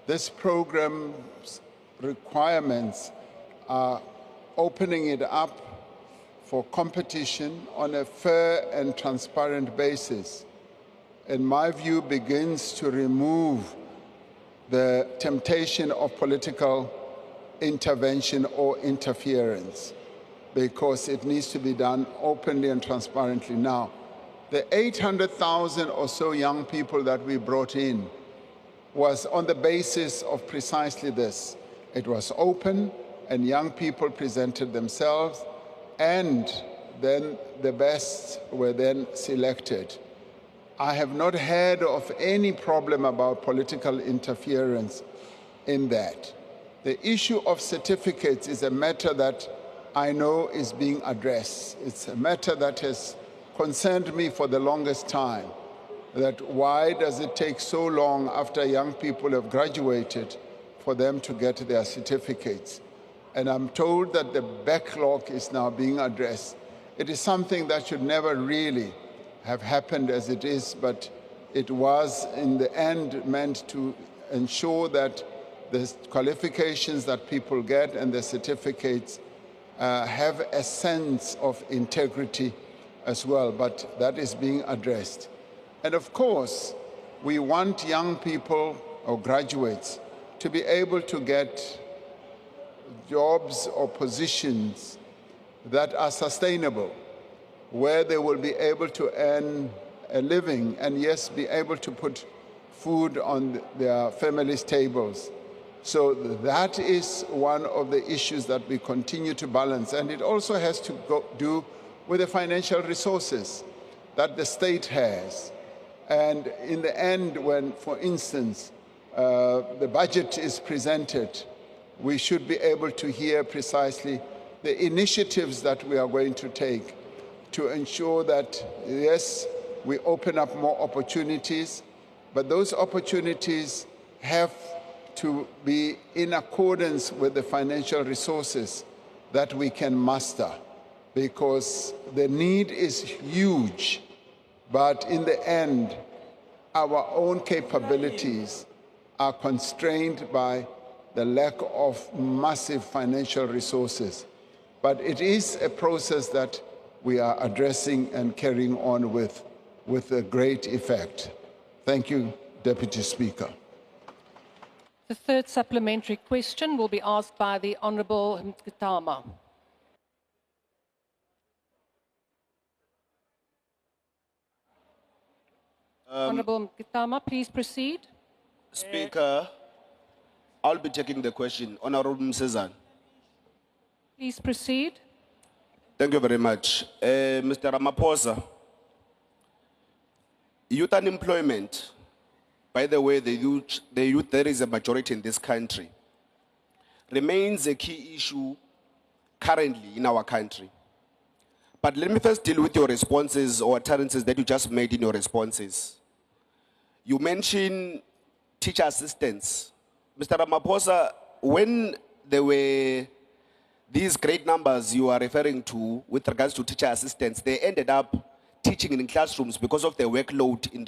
this program's requirements are opening it up for competition on a fair and transparent basis, in my view, begins to remove the temptation of political intervention or interference, because it needs to be done openly and transparently. Now, the 800,000 or so young people that we brought in was on the basis of precisely this. It was open, and young people presented themselves, and then the best were then selected. I have not heard of any problem about political interference in that. The issue of certificates is a matter that I know is being addressed. It's a matter that has concerned me for the longest time, that why does it take so long after young people have graduated for them to get their certificates? And I'm told that the backlog is now being addressed. It is something that should never really have happened as it is, but it was in the end meant to ensure that the qualifications that people get and the certificates have a sense of integrity as well, but that is being addressed. And of course, we want young people or graduates to be able to get jobs or positions that are sustainable, where they will be able to earn a living and, yes, be able to put food on their families' tables. So that is one of the issues that we continue to balance. And it also has to do with the financial resources that the state has. And in the end, when, for instance, the budget is presented, we should be able to hear precisely the initiatives that we are going to take to ensure that, yes, we open up more opportunities, but those opportunities have to be in accordance with the financial resources that we can muster, because the need is huge, but in the end, our own capabilities are constrained by the lack of massive financial resources. But it is a process that we are addressing and carrying on with a great effect. Thank you, Deputy Speaker. The third supplementary question will be asked by the Honourable Mkitama. Honourable Mkitama, please proceed. Speaker, I'll be taking the question. Honourable Msezan. Please proceed. Thank you very much. Mr. Ramaphosa, youth unemployment, by the way, the youth there is a majority in this country, remains a key issue currently in our country. But let me first deal with your responses or utterances that you just made in your responses. You mentioned teacher assistants. Mr. Ramaphosa, when there were these great numbers you are referring to with regards to teacher assistants, they ended up teaching in classrooms because of their workload in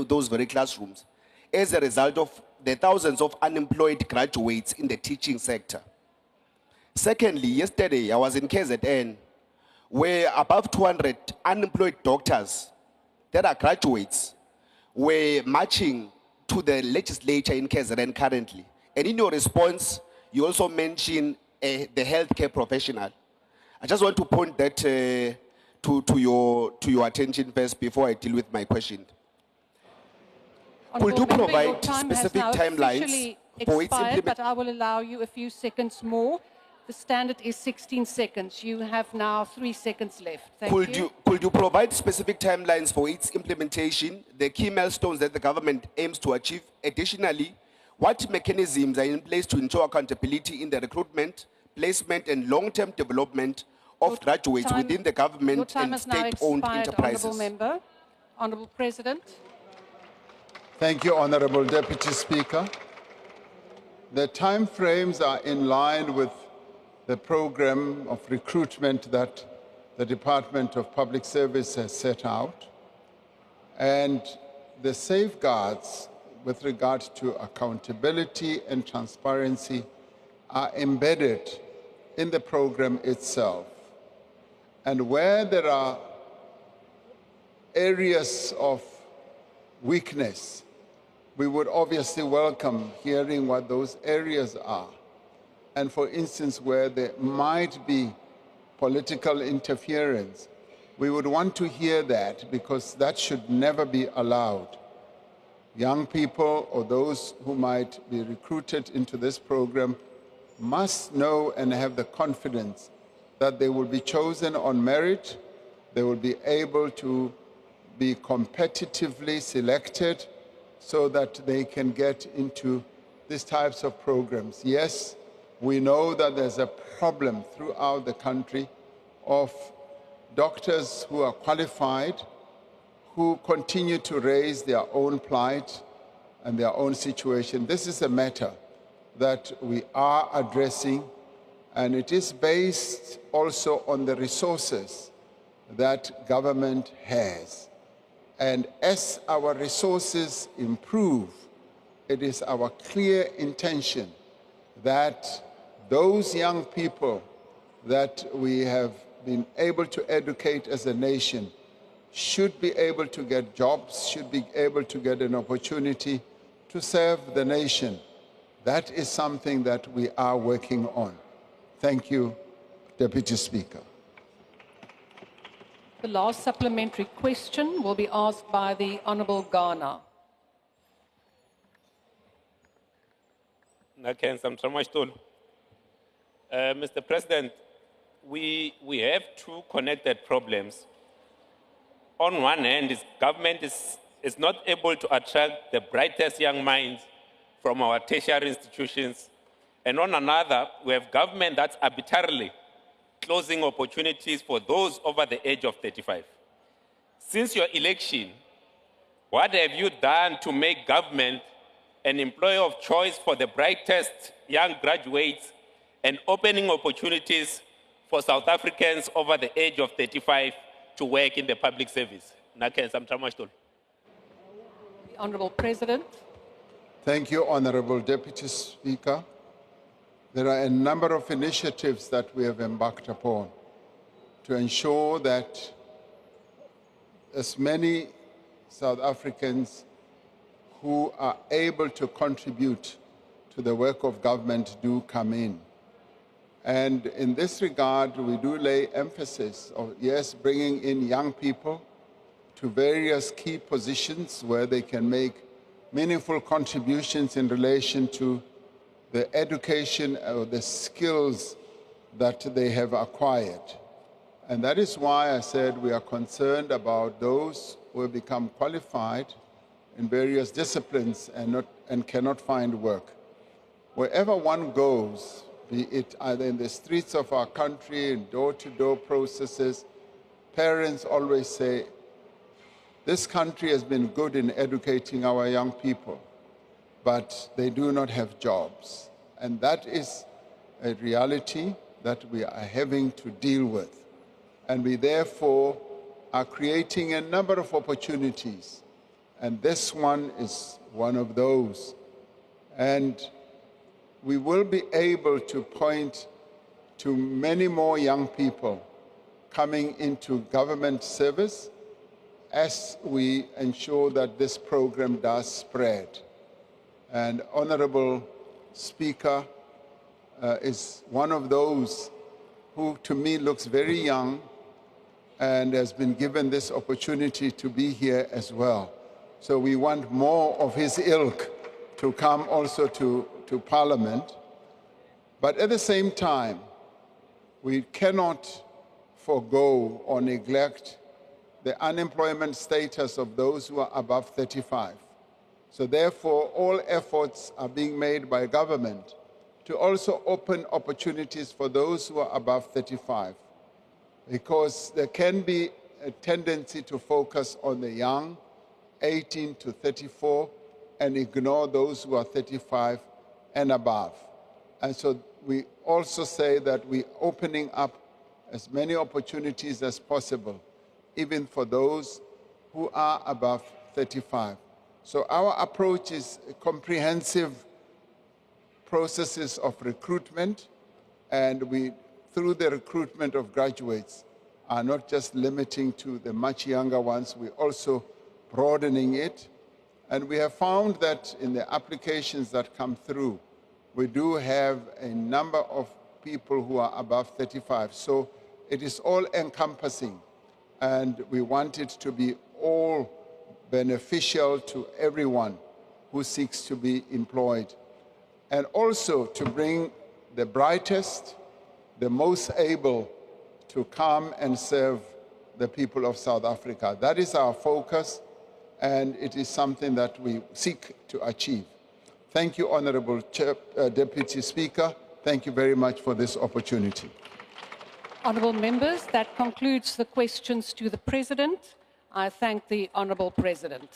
those very classrooms. as a result of the thousands of unemployed graduates in the teaching sector. Secondly, yesterday I was in KZN, where above 200 unemployed doctors that are graduates were marching to the legislature in KZN currently. And in your response, you also mentioned the healthcare professional. I just want to point that to your attention first before I deal with my question. Could you Honourable Member, your provide time has specific now timelines officially for its expired, but implementation? I will allow you a few seconds more. The standard is 16 seconds. You have now 3 seconds left. Thank you. Could you provide specific timelines for its implementation, the key milestones that the government aims to achieve? Additionally, what mechanisms are in place to ensure accountability in the recruitment, placement, and long-term development of graduates within the Your government time and has now state-owned expired, enterprises? Honourable Member. Honourable President. Thank you, Honorable Deputy Speaker. The timeframes are in line with the program of recruitment that the Department of Public Service has set out, and the safeguards with regard to accountability and transparency are embedded in the program itself. And where there are areas of weakness, we would obviously welcome hearing what those areas are. And for instance, where there might be political interference, we would want to hear that, because that should never be allowed. Young people or those who might be recruited into this program must know and have the confidence that they will be chosen on merit, they will be able to be competitively selected so that they can get into these types of programs. Yes, we know that there's a problem throughout the country of doctors who are qualified, who continue to raise their own plight and their own situation. This is a matter that we are addressing, and it is based also on the resources that government has. And as our resources improve, it is our clear intention that those young people that we have been able to educate as a nation should be able to get jobs, should be able to get an opportunity to serve the nation. That is something that we are working on. Thank you, Deputy Speaker. The last supplementary question will be asked by the Honourable Ghana. Mr. President, we have two connected problems. On one hand, government is not able to attract the brightest young minds from our tertiary institutions. And on another, we have government that's arbitrarily closing opportunities for those over the age of 35. Since your election, what have you done to make government an employer of choice for the brightest young graduates and opening opportunities for South Africans over the age of 35 to work in the public service? The Honourable President. Thank you, Honourable Deputy Speaker. There are a number of initiatives that we have embarked upon to ensure that as many South Africans who are able to contribute to the work of government do come in. And in this regard, we do lay emphasis on, yes, bringing in young people to various key positions where they can make meaningful contributions in relation to the education or the skills that they have acquired. And that is why I said we are concerned about those who have become qualified in various disciplines and cannot find work. Wherever one goes, be it either in the streets of our country, in door-to-door processes, parents always say, this country has been good in educating our young people, but they do not have jobs. And that is a reality that we are having to deal with. And we therefore are creating a number of opportunities And this one is one of those. And we will be able to point to many more young people coming into government service as we ensure that this program does spread. And Honorable Speaker is one of those who to me looks very young and has been given this opportunity to be here as well. So we want more of his ilk to come also to Parliament. But at the same time, we cannot forego or neglect the unemployment status of those who are above 35. So therefore, all efforts are being made by government to also open opportunities for those who are above 35, because there can be a tendency to focus on the young, 18 to 34, and ignore those who are 35 and above. And so we also say that we're opening up as many opportunities as possible, even for those who are above 35. So our approach is comprehensive processes of recruitment, and we, through the recruitment of graduates, are not just limiting to the much younger ones, we're also broadening it. And we have found that in the applications that come through, we do have a number of people who are above 35. So it is all encompassing, and we want it to be all beneficial to everyone who seeks to be employed. And also to bring the brightest, the most able to come and serve the people of South Africa. That is our focus, and it is something that we seek to achieve. Thank you, Honorable Deputy Speaker. Thank you very much for this opportunity. Honourable members, that concludes the questions to the President. I thank the Honourable President.